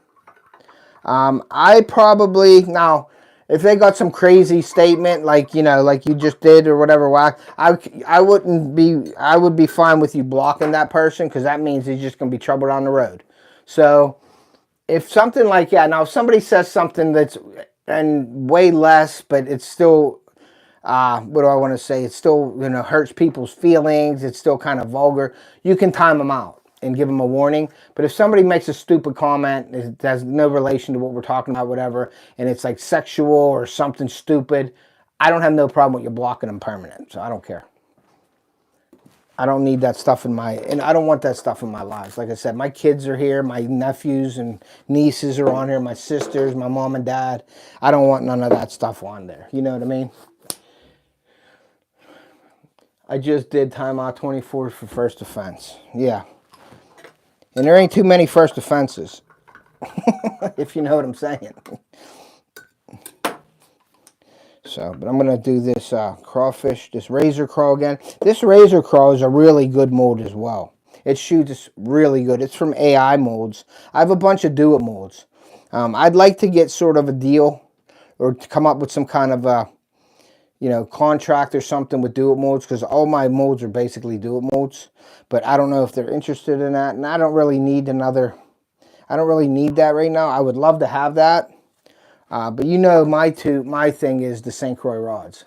I probably, now, if they got some crazy statement, like, you know, like you just did or whatever, I would be fine with you blocking that person, because that means he's just going to be trouble down the road. So, if something like that, now if somebody says something that's, and way less, but it's still, what do I want to say? It still, you know, hurts people's feelings. It's still kind of vulgar. You can time them out and give them a warning. But if somebody makes a stupid comment, it has no relation to what we're talking about, whatever, and it's like sexual or something stupid, I don't have no problem with you blocking them permanent. So I don't care. I don't need that stuff and I don't want that stuff in my lives. Like I said, my kids are here, my nephews and nieces are on here, my sisters, my mom and dad. I don't want none of that stuff on there. You know what I mean? I just did timeout 24 for first offense. Yeah. And there ain't too many first offenses, if you know what I'm saying. So, but I'm going to do this crawfish, this razor crawl again. This razor crawl is a really good mold as well. It shoots really good. It's from AI molds. I have a bunch of do-it molds. I'd like to get sort of a deal or to come up with some kind of a, you know, contract or something with do-it molds, because all my molds are basically do-it molds. But I don't know if they're interested in that, and I don't really need that right now. I would love to have that. But you know, my thing is the St. Croix rods.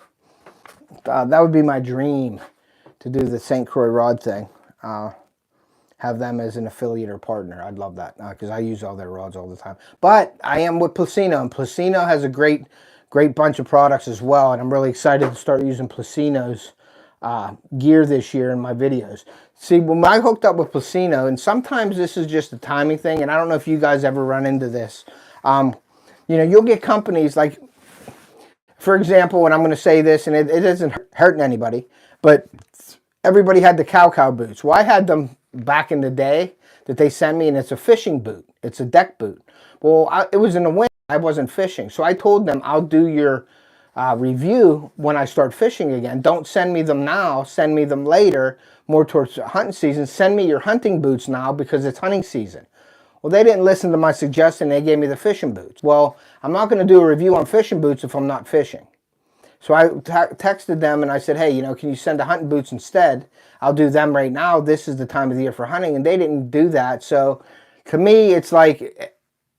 That would be my dream, to do the St. Croix rod thing. Have them as an affiliate or partner. I'd love that, because I use all their rods all the time. But I am with Placino, and Placino has a great bunch of products as well, and I'm really excited to start using Placino's gear this year in my videos. See, when I hooked up with Placino, and sometimes this is just a timing thing, and I don't know if you guys ever run into this. You know, you'll get companies like, for example, and I'm going to say this, and it isn't hurting anybody, but everybody had the cow boots. Well, I had them back in the day that they sent me, and it's a fishing boot. It's a deck boot. Well, it was in the winter. I wasn't fishing. So I told them, I'll do your review when I start fishing again. Don't send me them now. Send me them later, more towards hunting season. Send me your hunting boots now, because it's hunting season. Well, they didn't listen to my suggestion. They gave me the fishing boots. Well, I'm not going to do a review on fishing boots if I'm not fishing. So I texted them and I said, hey, you know, can you send the hunting boots instead? I'll do them right now. This is the time of the year for hunting. And they didn't do that. So to me, it's like,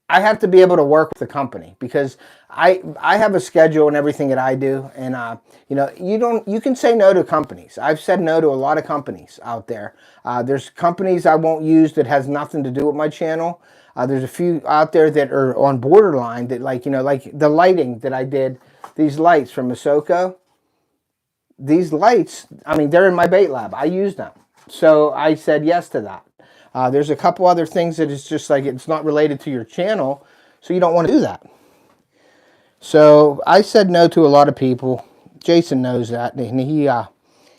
I have to be able to work with the company because I have a schedule and everything that I do, and you know, you can say no to companies. I've said no to a lot of companies out there. There's companies I won't use that has nothing to do with my channel. There's a few out there that are on borderline that, like, you know, like the lighting that I did, these lights from Masoko. These lights, I mean, they're in my bait lab. I use them. So I said yes to that. There's a couple other things that it's just like it's not related to your channel, so you don't want to do that. So I said no to a lot of people. Jason knows that, and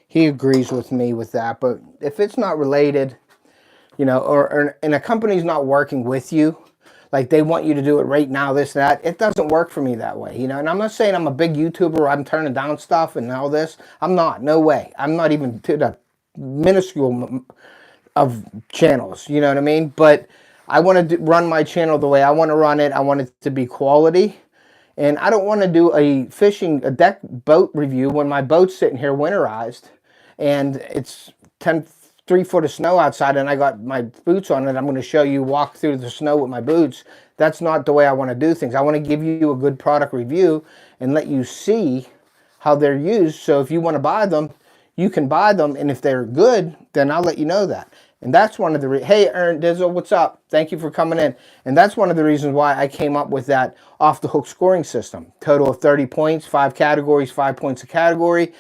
he agrees with me with that. But if it's not related, you know, and a company's not working with you, like they want you to do it right now, this, that, it doesn't work for me that way, you know. And I'm not saying I'm a big YouTuber, I'm turning down stuff and all this. I'm not, no way. I'm not even to the minuscule of channels, you know what I mean? But I want to run my channel the way I want to run it. I want it to be quality. And I don't want to do a deck boat review when my boat's sitting here winterized and it's 3 foot of snow outside and I got my boots on and I'm going to show you walk through the snow with my boots. That's not the way I want to do things. I want to give you a good product review and let you see how they're used. So if you want to buy them, you can buy them. And if they're good, then I'll let you know that. And that's one of the hey, Aaron Dizzle, what's up? Thank you for coming in. And that's one of the reasons why I came up with that off-the-hook scoring system. Total of 30 points, 5 categories, 5 points a category,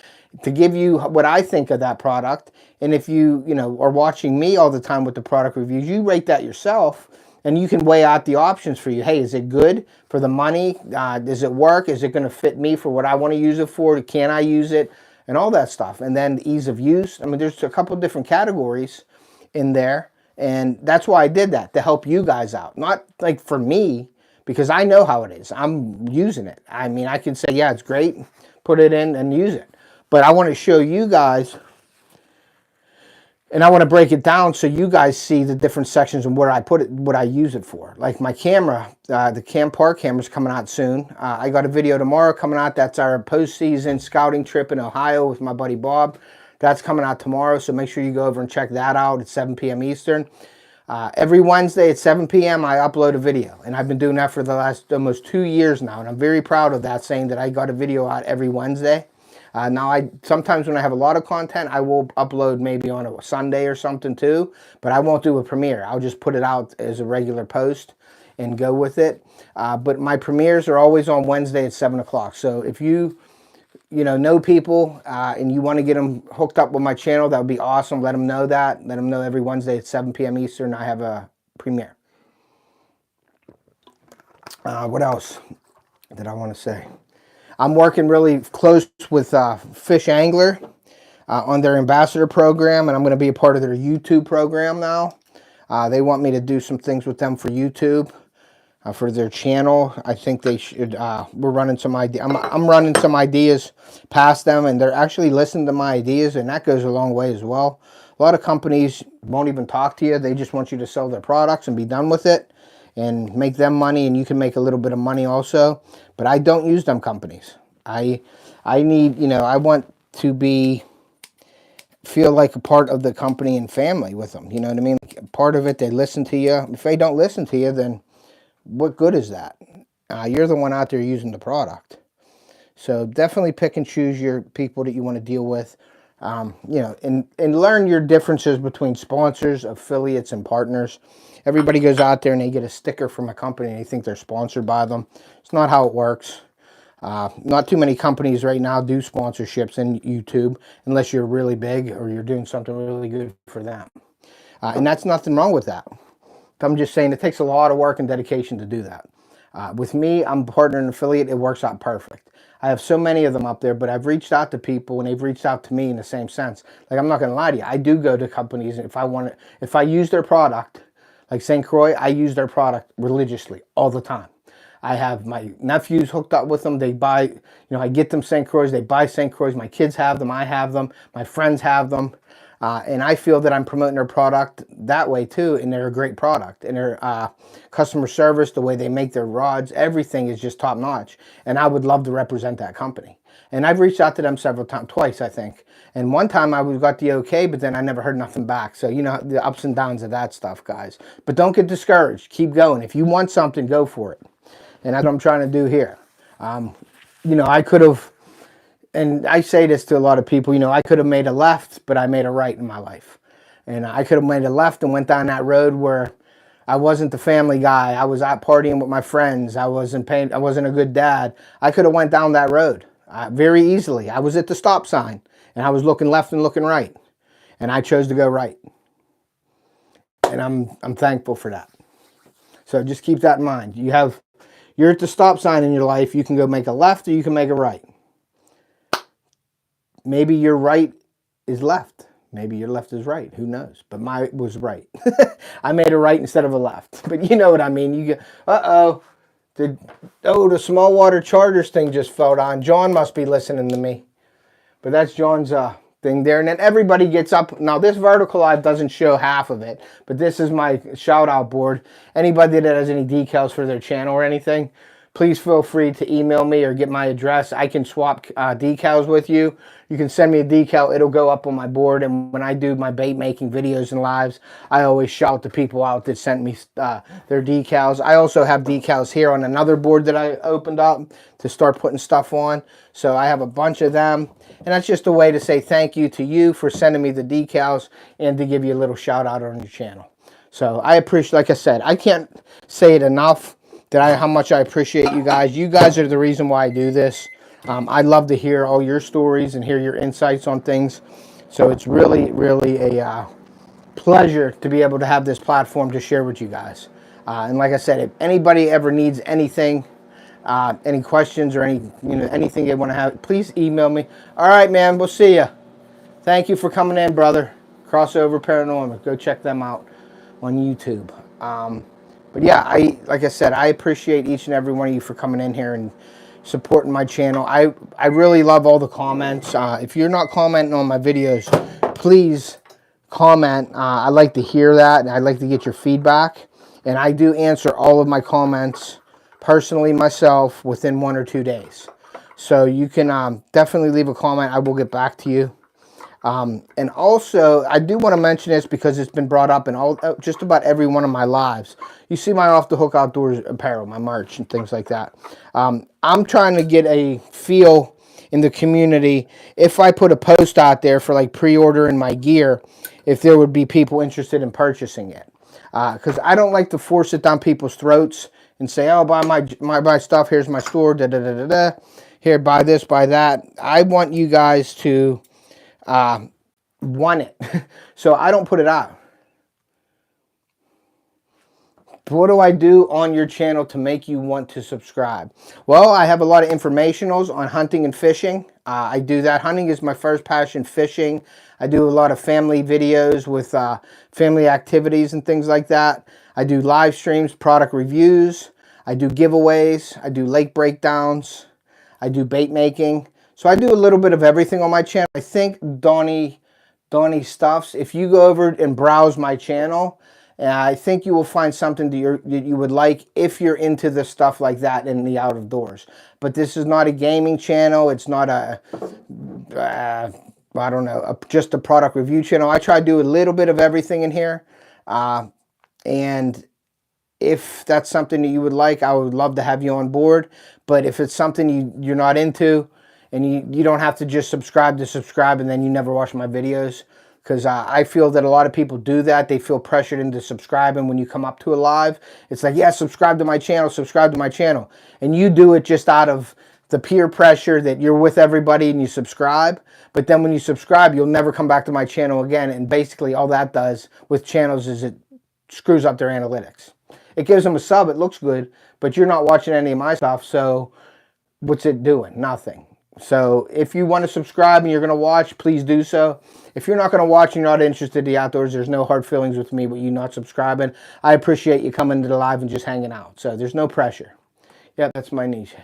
to give you what I think of that product. And if you know, are watching me all the time with the product reviews, you rate that yourself, and you can weigh out the options for you. Hey, is it good for the money? Does it work? Is it going to fit me for what I want to use it for? Can I use it? And all that stuff. And then the ease of use. I mean, there's a couple different categories in there, and that's why I did that, to help you guys out, not like for me, because I know how it is. I'm using it. I mean, I can say, yeah, it's great, put it in and use it, but I want to show you guys, and I want to break it down so you guys see the different sections and where I put it, what I use it for. Like my camera, the Cam Park camera's coming out soon. I got a video tomorrow coming out. That's our postseason scouting trip in Ohio with my buddy Bob. That's coming out tomorrow, so make sure you go over and check that out at 7 p.m. Eastern. Every Wednesday at 7 p.m. I upload a video, and I've been doing that for the last almost 2 years now, and I'm very proud of that, saying that I got a video out every Wednesday. Now, sometimes when I have a lot of content, I will upload maybe on a Sunday or something too, but I won't do a premiere. I'll just put it out as a regular post and go with it. But my premieres are always on Wednesday at 7 o'clock, so if you know people and you want to get them hooked up with my channel, that would be awesome. Let them know that. Let them know every Wednesday at 7 p.m. Eastern I have a premiere. What else did I want to say? I'm working really close with FishAngler on their ambassador program, and I'm going to be a part of their YouTube program now. They want me to do some things with them for YouTube. For their channel, I think they should. We're running some ideas. I'm running some ideas past them, and they're actually listening to my ideas, and that goes a long way as well. A lot of companies won't even talk to you. They just want you to sell their products and be done with it and make them money, and you can make a little bit of money also. But I don't use them companies. I need, I want to feel like a part of the company and family with them. You know what I mean? Part of it, they listen to you. If they don't listen to you, then what good is that? You're the one out there using the product. So definitely pick and choose your people that you want to deal with. And learn your differences between sponsors, affiliates, and partners. Everybody goes out there and they get a sticker from a company and they think they're sponsored by them. It's not how it works. Not too many companies right now do sponsorships in YouTube unless you're really big or you're doing something really good for them. And that's nothing wrong with that. I'm just saying it takes a lot of work and dedication to do that. With me, I'm a partner and affiliate. It works out perfect. I have so many of them up there, but I've reached out to people and they've reached out to me in the same sense. Like, I'm not going to lie to you. I do go to companies, and if I use their product, like St. Croix, I use their product religiously all the time. I have my nephews hooked up with them. They buy, I get them St. Croix. They buy St. Croix. My kids have them. I have them. My friends have them. And I feel that I'm promoting their product that way too, and they're a great product. And their customer service, the way they make their rods, everything is just top notch. And I would love to represent that company. And I've reached out to them several times, twice I think. And one time I got the okay, but then I never heard nothing back. So you know the ups and downs of that stuff, guys. But don't get discouraged. Keep going. If you want something, go for it. And that's what I'm trying to do here. You know, I could have, and I say this to a lot of people, you know, I could have made a left, but I made a right in my life. And I could have made a left and went down that road where I wasn't the family guy. I was out partying with my friends. I wasn't a good dad. I could have went down that road very easily. I was at the stop sign and I was looking left and looking right. And I chose to go right. And I'm thankful for that. So just keep that in mind. You're at the stop sign in your life. You can go make a left or you can make a right. Maybe your right is left. Maybe your left is right. Who knows? But mine was right. I made a right instead of a left. But you know what I mean. You go, the small water chargers thing just fell down. John must be listening to me. But that's John's thing there. And then everybody gets up. Now this vertical live doesn't show half of it. But this is my shout out board. Anybody that has any decals for their channel or anything, please feel free to email me or get my address. I can swap decals with you. You can send me a decal. It'll go up on my board. And when I do my bait making videos and lives, I always shout the people out that sent me their decals. I also have decals here on another board that I opened up to start putting stuff on. So I have a bunch of them. And that's just a way to say thank you to you for sending me the decals and to give you a little shout out on your channel. So I appreciate, like I said, I can't say it enough how much I appreciate you guys. You guys are the reason why I do this. I love to hear all your stories and hear your insights on things. So it's really, really a pleasure to be able to have this platform to share with you guys. And like I said, if anybody ever needs anything, any questions or anything they want to have, please email me. All right, man, we'll see you. Thank you for coming in, brother. Crossover Paranormal. Go check them out on YouTube. But yeah, like I said, I appreciate each and every one of you for coming in here and supporting my channel. I really love all the comments. If you're not commenting on my videos, please comment. I like to hear that, and I'd like to get your feedback. And I do answer all of my comments personally myself within 1 or 2 days. So you can definitely leave a comment. I will get back to you. And also, I do want to mention this because it's been brought up in just about every one of my lives. You see my Off the Hook Outdoors apparel, my merch and things like that. I'm trying to get a feel in the community. If I put a post out there for like pre-ordering my gear, if there would be people interested in purchasing it. Because I don't like to force it down people's throats and say, oh, buy my stuff, here's my store, da-da-da-da-da. Here, buy this, buy that. I want you guys to want it. So I don't put it out. What do I do on your channel to make you want to subscribe? Well, I have a lot of informationals on hunting and fishing. I do that. Hunting is my first passion. Fishing, I do a lot of family videos with family activities and things like that. I do live streams, product reviews. I do giveaways. I do lake breakdowns. I do bait making. So I do a little bit of everything on my channel. I think Donnie Stuffs, if you go over and browse my channel, I think you will find something that you would like if you're into the stuff like that in the out of doors. But this is not a gaming channel. It's not a, I don't know, just a product review channel. I try to do a little bit of everything in here. And if that's something that you would like, I would love to have you on board. But if it's something you're not into, and you don't have to just subscribe and then you never watch my videos. Because I feel that a lot of people do that. They feel pressured into subscribing when you come up to a live. It's like, yeah, subscribe to my channel, subscribe to my channel. And you do it just out of the peer pressure that you're with everybody and you subscribe. But then when you subscribe, you'll never come back to my channel again. And basically all that does with channels is it screws up their analytics. It gives them a sub, it looks good, but you're not watching any of my stuff. So what's it doing? Nothing. So if you want to subscribe and you're going to watch, please do so. If you're not going to watch and you're not interested in the outdoors, there's no hard feelings with me with you not subscribing. I appreciate you coming to the live and just hanging out. So there's no pressure. Yep, that's my niche.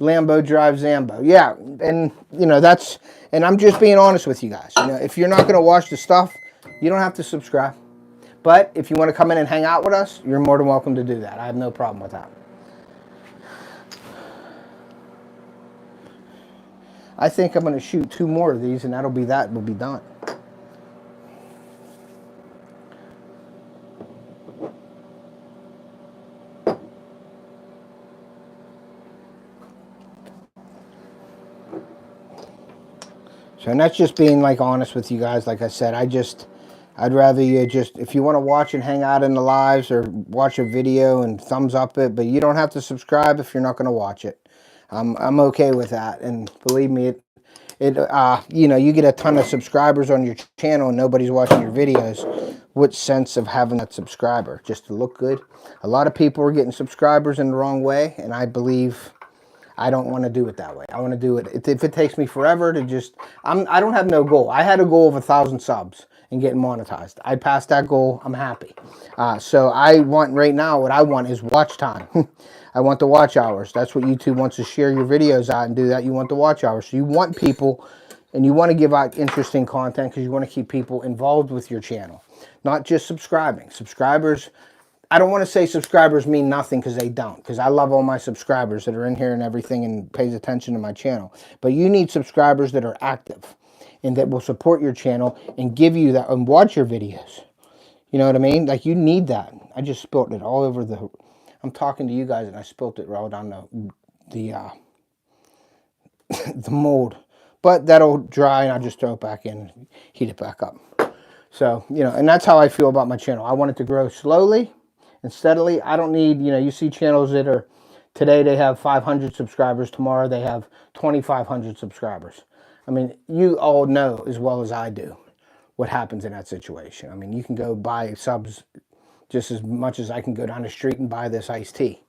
Lambo drives Zambo. Yeah, and you know that's, and I'm just being honest with you guys. You know, if you're not going to watch the stuff, you don't have to subscribe. But if you want to come in and hang out with us, you're more than welcome to do that. I have no problem with that. I think I'm going to shoot 2 more of these, and that'll be that. We'll be done. So, and that's just being like honest with you guys. Like I said, I'd rather you just, if you want to watch and hang out in the lives or watch a video and thumbs up it, but you don't have to subscribe if you're not going to watch it. I'm okay with that. And believe me, you know, you get a ton of subscribers on your channel and nobody's watching your videos. What sense of having that subscriber? Just to look good? A lot of people are getting subscribers in the wrong way, and I believe I don't want to do it that way. I want to do it, if it takes me forever to just, I don't have no goal. I had a goal of 1,000 subs and getting monetized. I passed that goal. I'm happy. So I want, right now, what I want is watch time. I want the watch hours. That's what YouTube wants, to share your videos out and do that. You want the watch hours. So you want people, and you want to give out interesting content because you want to keep people involved with your channel, not just subscribing. Subscribers, I don't want to say subscribers mean nothing, because they don't. Because I love all my subscribers that are in here and everything and pays attention to my channel. But you need subscribers that are active and that will support your channel and give you that and watch your videos. You know what I mean? Like, you need that. I just spilled it all over the... I'm talking to you guys and I spilled it all down the mold. But that'll dry and I'll just throw it back in and heat it back up. So, you know, and that's how I feel about my channel. I want it to grow slowly and steadily. I don't need, you know, you see channels that are, today they have 500 subscribers, tomorrow they have 2,500 subscribers. I mean, you all know as well as I do what happens in that situation. I mean, you can go buy subs just as much as I can go down the street and buy this iced tea.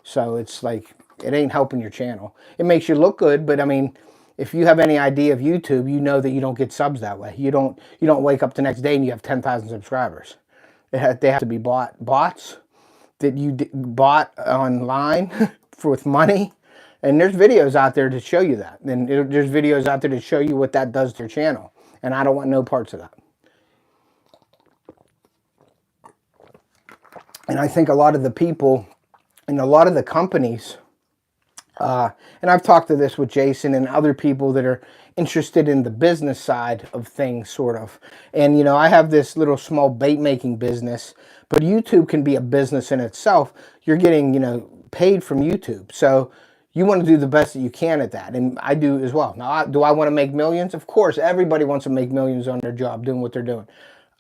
So it's like, it ain't helping your channel. It makes you look good, but I mean, if you have any idea of YouTube, you know that you don't get subs that way. You don't wake up the next day and you have 10,000 subscribers. They have to be bots that you bought online with money. And there's videos out there to show you that. And there's videos out there to show you what that does to your channel. And I don't want no parts of that. And I think a lot of the people and a lot of the companies, and I've talked to this with Jason and other people that are interested in the business side of things, sort of. And, you know, I have this little small bait making business, but YouTube can be a business in itself. You're getting, you know, paid from YouTube. So you want to do the best that you can at that. And I do as well. Now, do I want to make millions? Of course, everybody wants to make millions on their job doing what they're doing.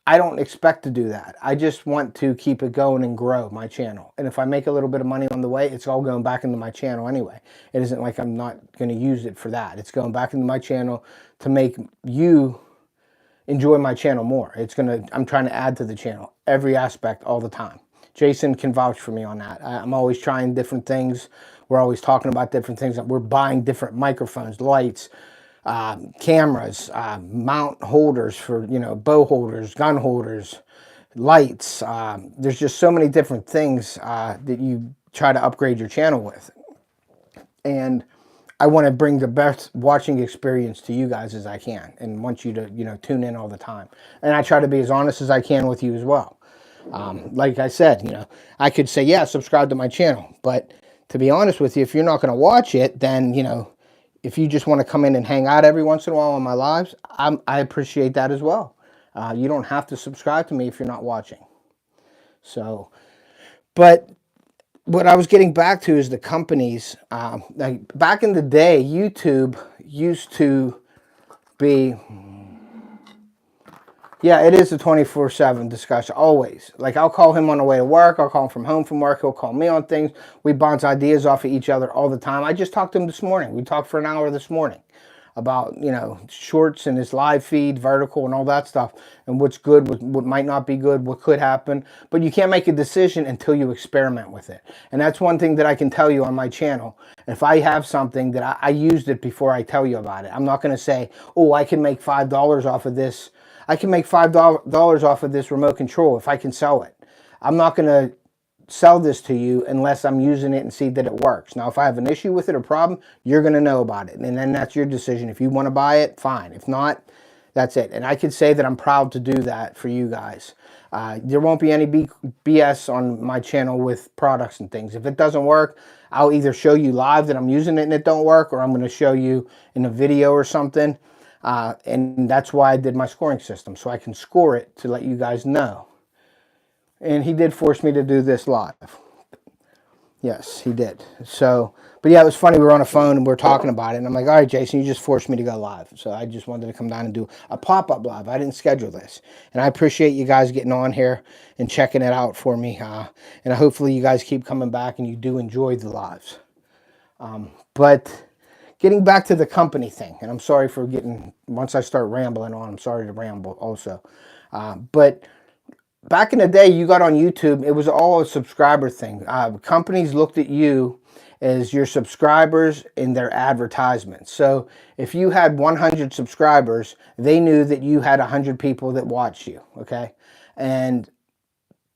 I don't expect to do that. I just want to keep it going and grow my channel. And if I make a little bit of money on the way, it's all going back into my channel anyway. It isn't like I'm not going to use it for that. It's going back into my channel to make you enjoy my channel more. I'm trying to add to the channel every aspect all the time. Jason can vouch for me on that. I'm always trying different things. We're always talking about different things. We're buying different microphones, lights, cameras, mount holders for, you know, bow holders, gun holders, lights. There's just so many different things that you try to upgrade your channel with. And I want to bring the best watching experience to you guys as I can, and want you to, you know, tune in all the time. And I try to be as honest as I can with you as well. Like I said, you know, I could say, yeah, subscribe to my channel. But to be honest with you, if you're not going to watch it, then, you know, if you just want to come in and hang out every once in a while on my lives, I appreciate that as well. You don't have to subscribe to me if you're not watching. So, but what I was getting back to is the companies. Like back in the day, YouTube used to be... Yeah, it is a 24/7 discussion, always. Like, I'll call him on the way to work. I'll call him from home from work. He'll call me on things. We bounce ideas off of each other all the time. I just talked to him this morning. We talked for an hour this morning about, you know, shorts and his live feed, vertical, and all that stuff, and what's good, what might not be good, what could happen. But you can't make a decision until you experiment with it. And that's one thing that I can tell you on my channel. If I have something that I used it before I tell you about it. I'm not going to say, oh, I can make $5 off of this. I can make $5 off of this remote control if I can sell it. I'm not going to sell this to you unless I'm using it and see that it works. Now, if I have an issue with it or problem, you're going to know about it. And then that's your decision. If you want to buy it, fine. If not, that's it. And I can say that I'm proud to do that for you guys. There won't be any BS on my channel with products and things. If it doesn't work, I'll either show you live that I'm using it and it don't work, or I'm going to show you in a video or something. And that's why I did my scoring system, so I can score it to let you guys know. And he did force me to do this live. Yes, he did. So, but yeah, it was funny. We were on a phone and we were talking about it. And I'm like, all right, Jason, you just forced me to go live. So I just wanted to come down and do a pop-up live. I didn't schedule this. And I appreciate you guys getting on here and checking it out for me. And hopefully you guys keep coming back and you do enjoy the lives. But getting back to the company thing, and I'm sorry for getting, once I start rambling on, I'm sorry to ramble also. But back in the day, you got on YouTube, it was all a subscriber thing. Companies looked at you as your subscribers in their advertisements. So if you had 100 subscribers, they knew that you had 100 people that watched you, okay? And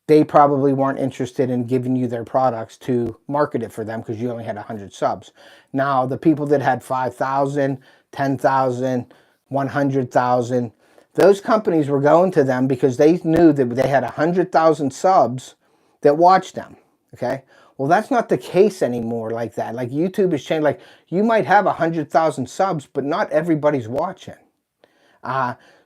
they probably weren't interested in giving you their products to market it for them because you only had 100 subs. Now, the people that had 5,000, 10,000, 100,000, those companies were going to them because they knew that they had 100,000 subs that watched them, okay? Well, that's not the case anymore like that. Like, YouTube has changed. Like, you might have 100,000 subs, but not everybody's watching.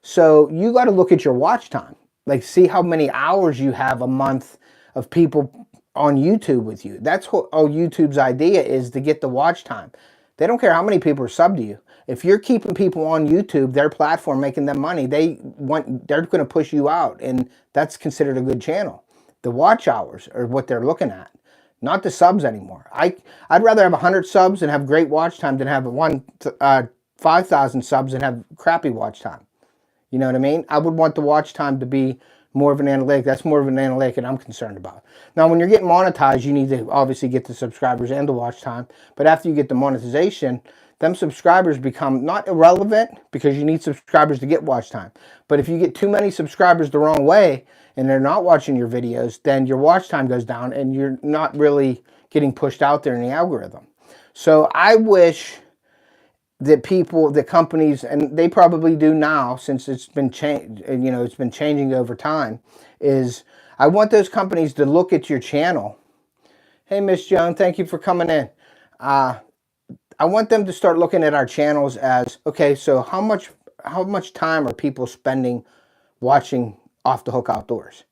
So you got to look at your watch time. Like, see how many hours you have a month of people on YouTube with you. That's what YouTube's idea is, to get the watch time. They don't care how many people are subbed to you. If you're keeping people on YouTube, their platform, making them money, they're going to push you out, and that's considered a good channel. The watch hours are what they're looking at, not the subs anymore. I'd rather have 100 subs and have great watch time than have 5,000 subs and have crappy watch time. You know what I mean? I would want the watch time to be more of an analytic. That's more of an analytic that I'm concerned about. Now, when you're getting monetized, you need to obviously get the subscribers and the watch time. But after you get the monetization, them subscribers become not irrelevant, because you need subscribers to get watch time. But if you get too many subscribers the wrong way and they're not watching your videos, then your watch time goes down and you're not really getting pushed out there in the algorithm. So I wish that people, the companies, and they probably do now since it's been changed, you know, it's been changing over time, is I want those companies to look at your channel. Hey, Miss Joan, thank you for coming in. I want them to start looking at our channels as, okay, so how much time are people spending watching Off the Hook Outdoors?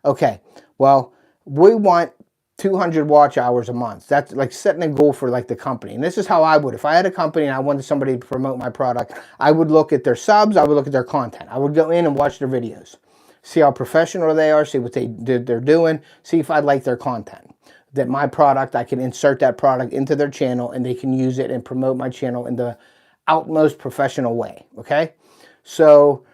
Okay, well, we want 200 watch hours a month. That's like setting a goal for like the company. And this is how I would, if I had a company and I wanted somebody to promote my product, I would look at their subs, I would look at their content. I would go in and watch their videos, see how professional they are, see what they're doing, see if I like their content. That my product, I can insert that product into their channel and they can use it and promote my channel in the utmost professional way, okay? So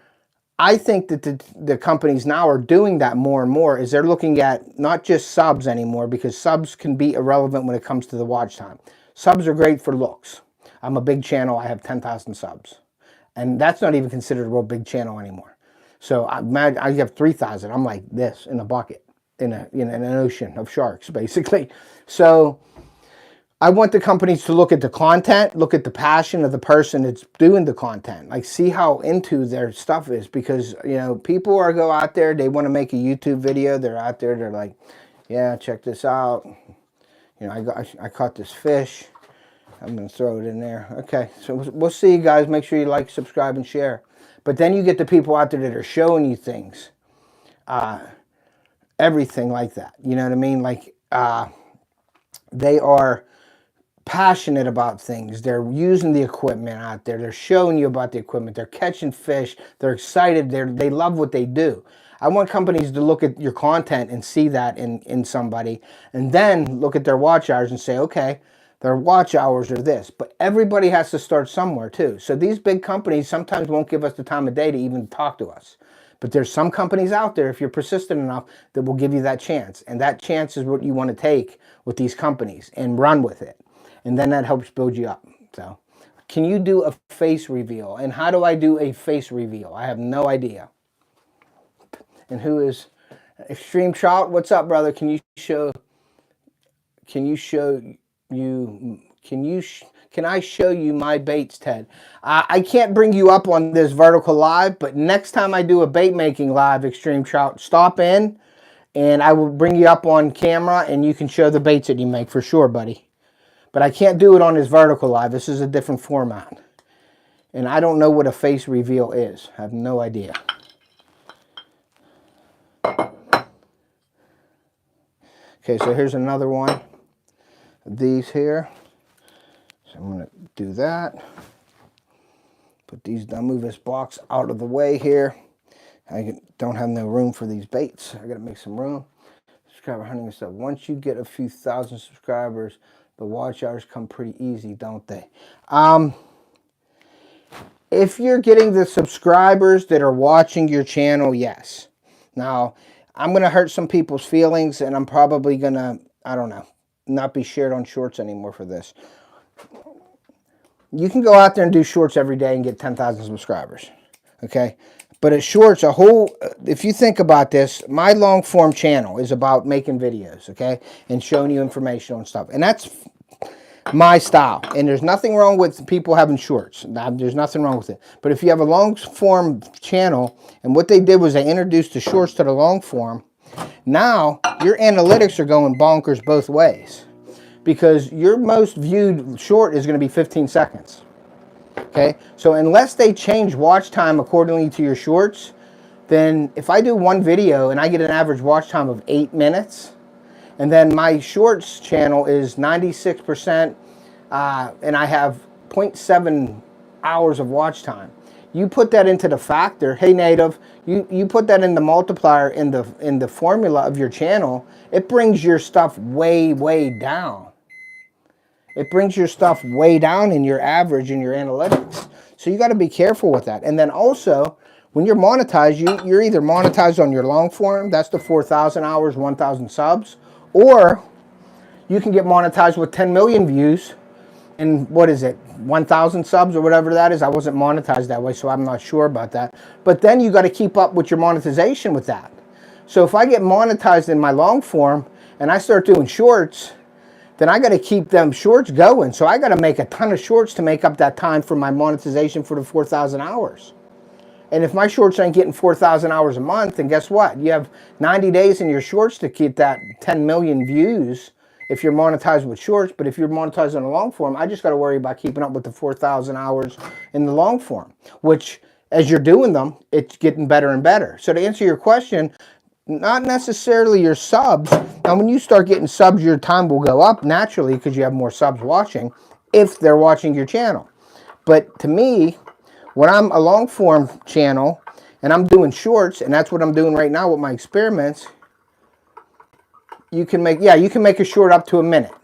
I think that the companies now are doing that more and more, is they're looking at not just subs anymore, because subs can be irrelevant when it comes to the watch time. Subs are great for looks. I'm a big channel, I have 10,000 subs. And that's not even considered a real big channel anymore. So I have 3,000, I'm like this in a bucket. In an ocean of sharks, basically. So I want the companies to look at the content, look at the passion of the person that's doing the content, like see how into their stuff is, because, you know, people go out there, they want to make a YouTube video, they're out there, they're like, yeah, check this out. You know, I caught this fish. I'm going to throw it in there. Okay, so we'll see you guys. Make sure you like, subscribe, and share. But then you get the people out there that are showing you things. Everything like that, you know what I mean? Like, they are passionate about things. They're using the equipment out there. They're showing you about the equipment. They're catching fish. They're excited. They love what they do. I want companies to look at your content and see that in somebody, and then look at their watch hours and say, okay, their watch hours are this. But everybody has to start somewhere too. So these big companies sometimes won't give us the time of day to even talk to us. But there's some companies out there, if you're persistent enough, that will give you that chance. And that chance is what you want to take with these companies and run with it. And then that helps build you up. So, can you do a face reveal? And how do I do a face reveal? I have no idea. And who is Extreme Trout? What's up, brother? Can you show can you show you, can I show you my baits, Ted? I can't bring you up on this vertical live, but next time I do a bait making live, Extreme Trout, stop in and I will bring you up on camera and you can show the baits that you make for sure, buddy. But I can't do it on this vertical live. This is a different format. And I don't know what a face reveal is. I have no idea. Okay, so here's another one of these here. So I'm going to do that. Put these, I'll move this box out of the way here. I don't have no room for these baits. I got to make some room. Subscriber hunting and stuff. Once you get a few thousand subscribers, the watch hours come pretty easy, don't they? If you're getting the subscribers that are watching your channel, yes. Now, I'm going to hurt some people's feelings, and I'm probably going to, I don't know, not be shared on shorts anymore for this. You can go out there and do shorts every day and get 10,000 subscribers, okay? But at shorts, if you think about this, my long form channel is about making videos, okay? And showing you information on stuff. And that's my style. And there's nothing wrong with people having shorts. There's nothing wrong with it. But if you have a long form channel, and what they did was they introduced the shorts to the long form, now your analytics are going bonkers both ways. Because your most viewed short is going to be 15 seconds. Okay, so unless they change watch time accordingly to your shorts, then if I do one video and I get an average watch time of 8 minutes, and then my shorts channel is 96%, and I have 0.7 hours of watch time, you put that into the factor. Hey, native, you put that in the multiplier in the formula of your channel. It brings your stuff way down. It brings your stuff way down in your average in your analytics. So you got to be careful with that. And then also, when you're monetized, you're either monetized on your long form, that's the 4,000 hours, 1,000 subs, or you can get monetized with 10 million views and what is it, 1,000 subs or whatever that is. I wasn't monetized that way, so I'm not sure about that. But then you got to keep up with your monetization with that. So if I get monetized in my long form and I start doing shorts, then I got to keep them shorts going. So I got to make a ton of shorts to make up that time for my monetization for the 4,000 hours. And if my shorts ain't getting 4,000 hours a month, then guess what? You have 90 days in your shorts to keep that 10 million views if you're monetized with shorts. But if you're monetized on the long form, I just got to worry about keeping up with the 4,000 hours in the long form, which as you're doing them, it's getting better and better. So to answer your question, not necessarily your subs. Now, when you start getting subs, your time will go up naturally because you have more subs watching if they're watching your channel. But to me, when I'm a long form channel and I'm doing shorts, and that's what I'm doing right now with my experiments, you can make a short up to a minute.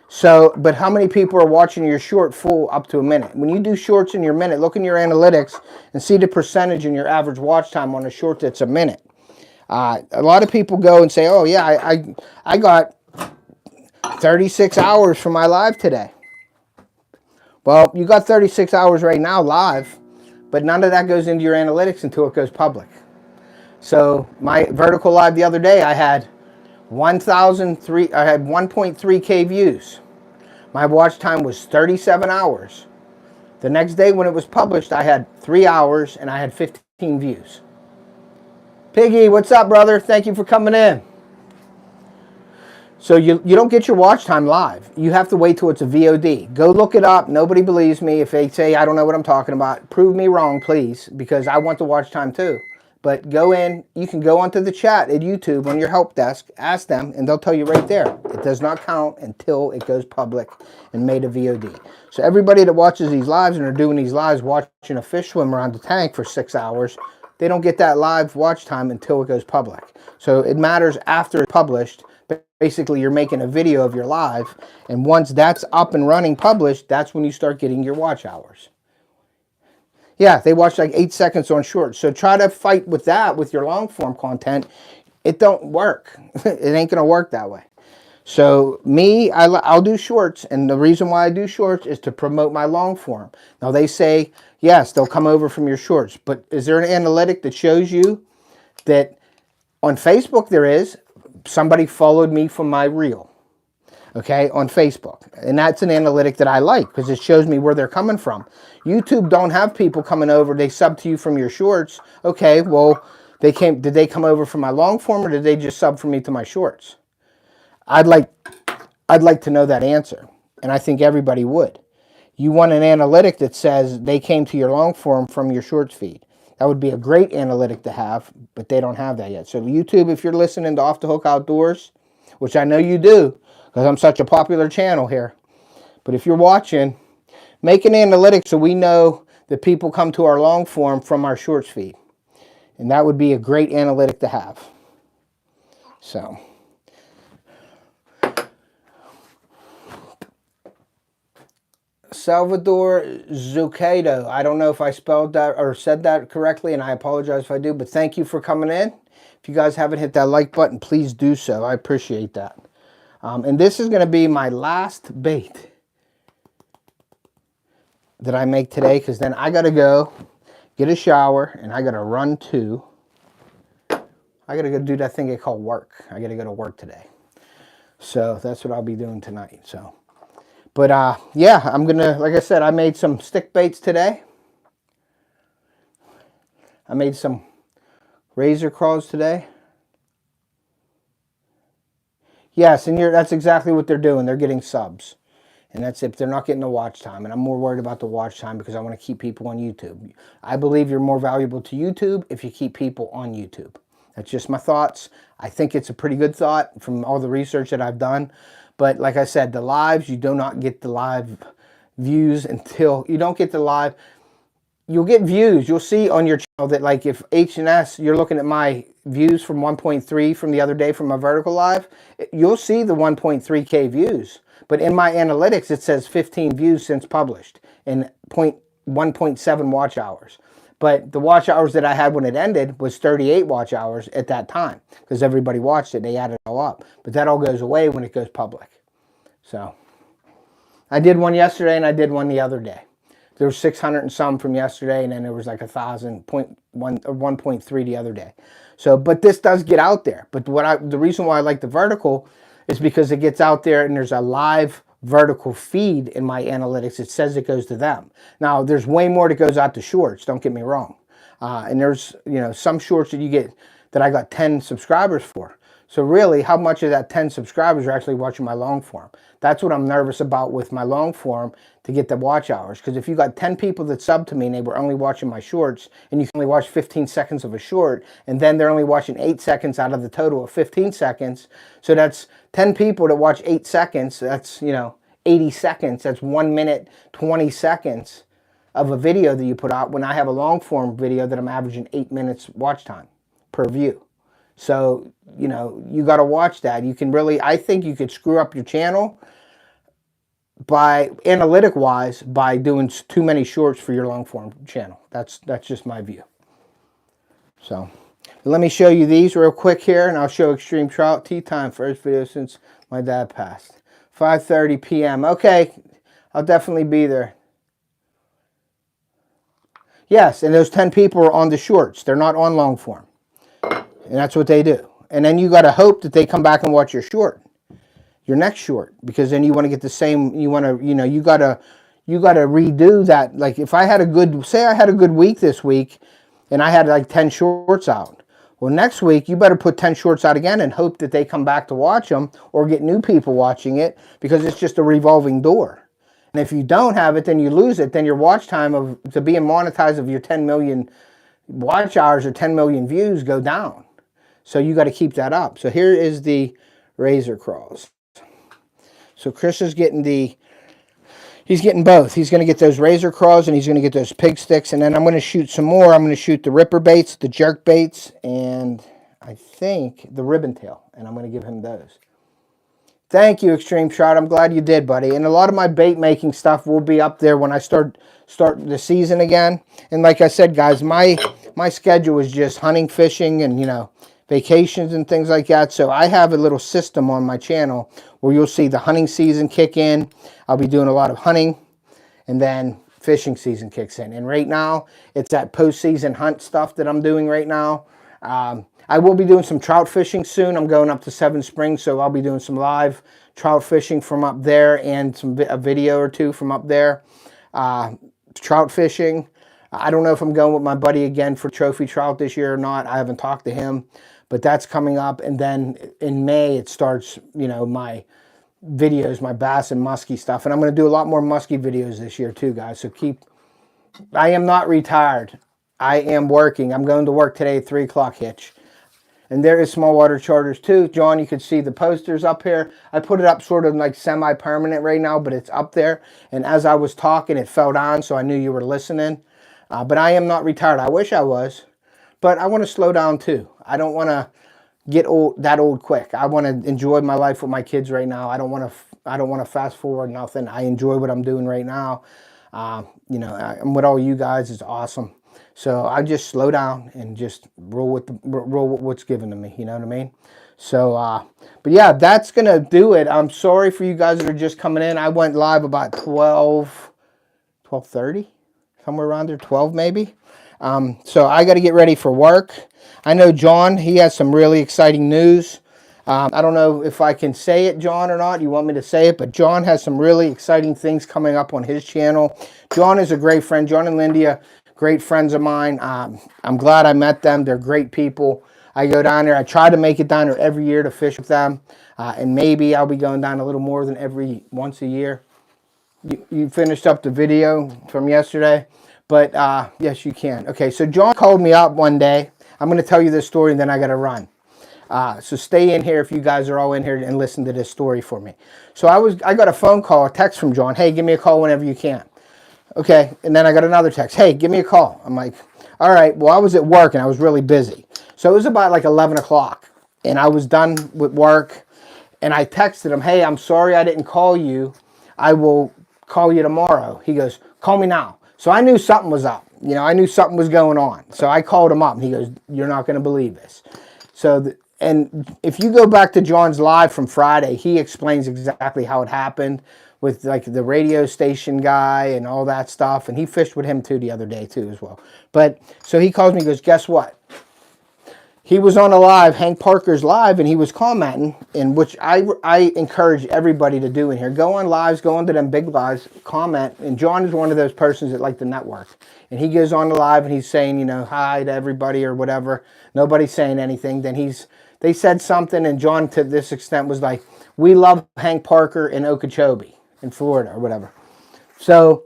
So, but how many people are watching your short full up to a minute? When you do shorts in your minute, look in your analytics and see the percentage in your average watch time on a short that's a minute. A lot of people go and say, oh yeah, I got 36 hours for my live today. Well, you got 36 hours right now live, but none of that goes into your analytics until it goes public. So my vertical live the other day, I had 1.3K views. My watch time was 37 hours. The next day when it was published, I had 3 hours and I had 15 views. Piggy, what's up, brother? Thank you for coming in. So you don't get your watch time live. You have to wait till it's a VOD. Go look it up. Nobody believes me. If they say I don't know what I'm talking about, prove me wrong, please, because I want the watch time too. But go in. You can go onto the chat at YouTube on your help desk, ask them, and they'll tell you right there. It does not count until it goes public and made a VOD. So everybody that watches these lives and are doing these lives watching a fish swim around the tank for 6 hours, they don't get that live watch time until it goes public. So it matters after it's published. Basically, you're making a video of your live, and once that's up and running published, that's when you start getting your watch hours. Yeah, they watch like 8 seconds on shorts. So try to fight with that with your long form content. It don't work. It ain't going to work that way. So me, I'll do shorts, and the reason why I do shorts is to promote my long form. Now they say, yes, they'll come over from your shorts, but is there an analytic that shows you that on Facebook there is, somebody followed me from my reel. okay, on Facebook. And that's an analytic that I like because it shows me where they're coming from. YouTube don't have people coming over, they sub to you from your shorts. Okay, well, did they come over from my long form or did they just sub for me to my shorts? I'd like to know that answer, and I think everybody would. You want an analytic that says they came to your long form from your shorts feed. That would be a great analytic to have, but they don't have that yet. So YouTube, if you're listening to Off the Hook Outdoors, which I know you do, because I'm such a popular channel here, but if you're watching, make an analytic so we know that people come to our long form from our shorts feed. And that would be a great analytic to have. So, Salvador Zucado. I don't know if I spelled that or said that correctly, and I apologize if I do, but thank you for coming in. If you guys haven't hit that like button, please do so. I appreciate that. And this is going to be my last bait that I make today, because then I got to go get a shower, and I got to run to, I got to go do that thing they call work. I got to go to work today. So that's what I'll be doing tonight. So, but yeah, I'm going to, like I said, I made some stick baits today. I made some razor crawls today. Yes, and that's exactly what they're doing. They're getting subs. And that's if they're not getting the watch time. And I'm more worried about the watch time because I want to keep people on YouTube. I believe you're more valuable to YouTube if you keep people on YouTube. That's just my thoughts. I think it's a pretty good thought from all the research that I've done. But like I said, the lives, you do not get the live views until you don't get the live. You'll get views. You'll see on your channel that, like, if H&S, you're looking at my views from 1.3 from the other day from my vertical live, you'll see the 1.3K views. But in my analytics, it says 15 views since published and 1.7 watch hours. But the watch hours that I had when it ended was 38 watch hours at that time because everybody watched it. They added it all up. But that all goes away when it goes public. So I did one yesterday and I did one the other day. There was 600 and some from yesterday, and then there was like 1,000.1 or 1.3 the other day. So, but this does get out there. But the reason why I like the vertical is because it gets out there and there's a live vertical feed in my analytics. It says it goes to them. Now, there's way more that goes out to shorts, don't get me wrong. And there's, some shorts that you get that I got 10 subscribers for. So really, how much of that 10 subscribers are actually watching my long form? That's what I'm nervous about with my long form to get the watch hours. Because if you got 10 people that sub to me and they were only watching my shorts, and you can only watch 15 seconds of a short, and then they're only watching 8 seconds out of the total of 15 seconds. So that's 10 people that watch 8 seconds. That's, 80 seconds. That's 1 minute, 20 seconds of a video that you put out, when I have a long form video that I'm averaging 8 minutes watch time per view. So, you got to watch that. You can really, I think you could screw up your channel by analytic wise by doing too many shorts for your long form channel. That's just my view. So let me show you these real quick here, and I'll show extreme trout. Tea time, first video since my dad passed. 5:30 p.m. Okay, I'll definitely be there. Yes, and those 10 people are on the shorts. They're not on long form. And that's what they do. And then you got to hope that they come back and watch your short, your next short, because then you want to get the same, you want to, you got to redo that. Like if I had say I had a good week this week and I had like 10 shorts out. Well, next week you better put 10 shorts out again and hope that they come back to watch them or get new people watching it, because it's just a revolving door. And if you don't have it, then you lose it. Then your watch time to being monetized of your 10 million watch hours or 10 million views go down. So you got to keep that up. So here is the razor crawls. So Chris is getting he's getting both. He's going to get those razor crawls and he's going to get those pig sticks. And then I'm going to shoot some more. I'm going to shoot the ripper baits, the jerk baits, and I think the ribbon tail. And I'm going to give him those. Thank you, Extreme Shot. I'm glad you did, buddy. And a lot of my bait making stuff will be up there when I start the season again. And like I said, guys, my schedule is just hunting, fishing, and, vacations and things like that. So I have a little system on my channel where you'll see the hunting season kick in. I'll be doing a lot of hunting, and then fishing season kicks in. And right now, it's that postseason hunt stuff that I'm doing right now. I will be doing some trout fishing soon. I'm going up to Seven Springs, so I'll be doing some live trout fishing from up there and a video or two from up there. Trout fishing. I don't know if I'm going with my buddy again for trophy trout this year or not. I haven't talked to him, but that's coming up. And then in May, it starts, you know, my videos, my bass and muskie stuff. And I'm going to do a lot more muskie videos this year too, guys. So I am not retired. I am working. I'm going to work today at 3 o'clock hitch. And there is small water charters too. John, you can see the posters up here. I put it up sort of like semi-permanent right now, but it's up there. And as I was talking, it fell down, so I knew you were listening. But I am not retired. I wish I was. But I want to slow down too. I don't want to get that old quick. I want to enjoy my life with my kids right now. I don't want to fast forward nothing. I enjoy what I'm doing right now. You know, I'm with all you guys. It's awesome. So I just slow down and just roll with what's given to me. You know what I mean? So, but yeah, that's going to do it. I'm sorry for you guys that are just coming in. I went live about 12:30, somewhere around there, 12 maybe. So I got to get ready for work. I know John, he has some really exciting news. I don't know if I can say it, John, or not. You want me to say it, but John has some really exciting things coming up on his channel. John is a great friend. John and Linda, great friends of mine. I'm glad I met them. They're great people. I go down there. I try to make it down there every year to fish with them. And maybe I'll be going down a little more than once a year. You finished up the video from yesterday. But yes, you can. Okay, so John called me up one day. I'm going to tell you this story and then I got to run. So stay in here if you guys are all in here and listen to this story for me. So I got a phone call, a text from John. Hey, give me a call whenever you can. Okay, and then I got another text. Hey, give me a call. I'm like, all right. Well, I was at work and I was really busy. So it was about like 11 o'clock and I was done with work. And I texted him, hey, I'm sorry I didn't call you. I will call you tomorrow. He goes, call me now. So I knew something was up. You know, I knew something was going on. So I called him up and he goes, you're not going to believe this. So, and if you go back to John's live from Friday, he explains exactly how it happened with like the radio station guy and all that stuff. And he fished with him too the other day too as well. But so he calls me, he goes, guess what? He was on a live, Hank Parker's live, and he was commenting, in which I encourage everybody to do in here. Go on lives, go onto them big lives, comment. And John is one of those persons that like to network. And he goes on the live and he's saying, you know, hi to everybody or whatever. Nobody's saying anything. Then they said something, and John to this extent was like, we love Hank Parker in Okeechobee in Florida or whatever. So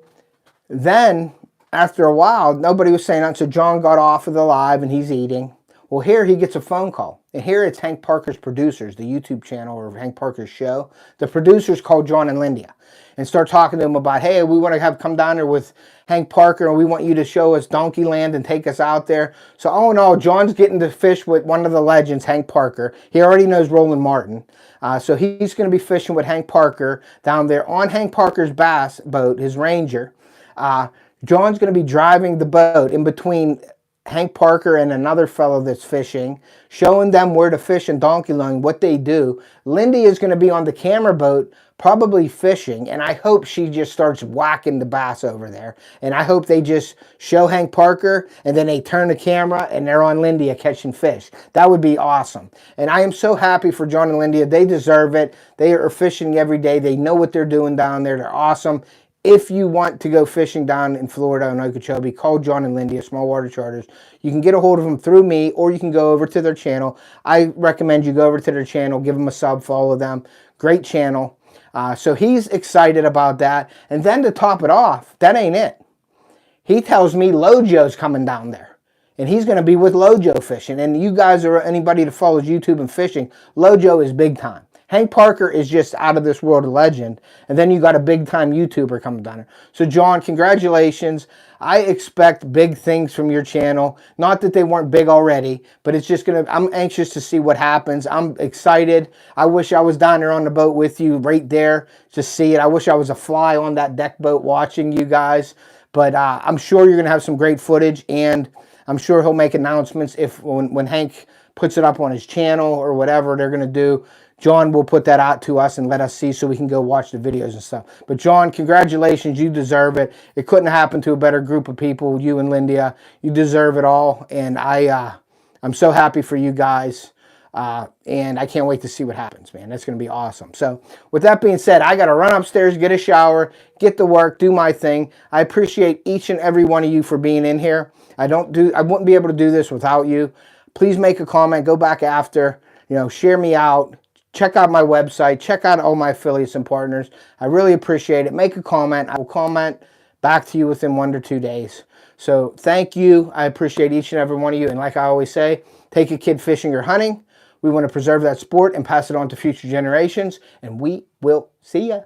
then after a while, nobody was saying nothing. So John got off of the live and he's eating. Well, here he gets a phone call. And here it's Hank Parker's producers, the YouTube channel or Hank Parker's show. The producers call John and Linda and start talking to him about, hey, we want to come down there with Hank Parker and we want you to show us Donkey Land and take us out there. So all in all, John's getting to fish with one of the legends, Hank Parker. He already knows Roland Martin. So he's going to be fishing with Hank Parker down there on Hank Parker's bass boat, his Ranger. John's going to be driving the boat in between Hank Parker and another fellow that's fishing, showing them where to fish in Donkey Land, what they do. Lindy is going to be on the camera boat, probably fishing, and I hope she just starts whacking the bass over there. And I hope they just show Hank Parker, and then they turn the camera, and they're on Lindy catching fish. That would be awesome. And I am so happy for John and Lindy. They deserve it. They are fishing every day. They know what they're doing down there. They're awesome. If you want to go fishing down in Florida and Okeechobee, call John and Lindy, Small Water Charters. You can get a hold of them through me, or you can go over to their channel. I recommend you go over to their channel, give them a sub, follow them. Great channel. So he's excited about that. And then to top it off, that ain't it. He tells me Lojo's coming down there. And he's going to be with Lojo fishing. And you guys or anybody that follows YouTube and fishing, Lojo is big time. Hank Parker is just out of this world legend. And then you got a big-time YouTuber coming down there. So, John, congratulations. I expect big things from your channel. Not that they weren't big already, but it's just going to, I'm anxious to see what happens. I'm excited. I wish I was down there on the boat with you right there to see it. I wish I was a fly on that deck boat watching you guys. But I'm sure you're going to have some great footage, and I'm sure he'll make announcements when Hank puts it up on his channel or whatever they're going to do. John will put that out to us and let us see so we can go watch the videos and stuff. But John, congratulations. You deserve it. It couldn't happen to a better group of people, you and Linda. You deserve it all. And I I'm so happy for you guys. And I can't wait to see what happens, man. That's going to be awesome. So with that being said, I got to run upstairs, get a shower, get to work, do my thing. I appreciate each and every one of you for being in here. I wouldn't be able to do this without you. Please make a comment, go back after, share me out. Check out my website. Check out all my affiliates and partners. I really appreciate it. Make a comment. I will comment back to you within 1 to 2 days. So thank you. I appreciate each and every one of you. And like I always say, take a kid fishing or hunting. We want to preserve that sport and pass it on to future generations. And we will see ya.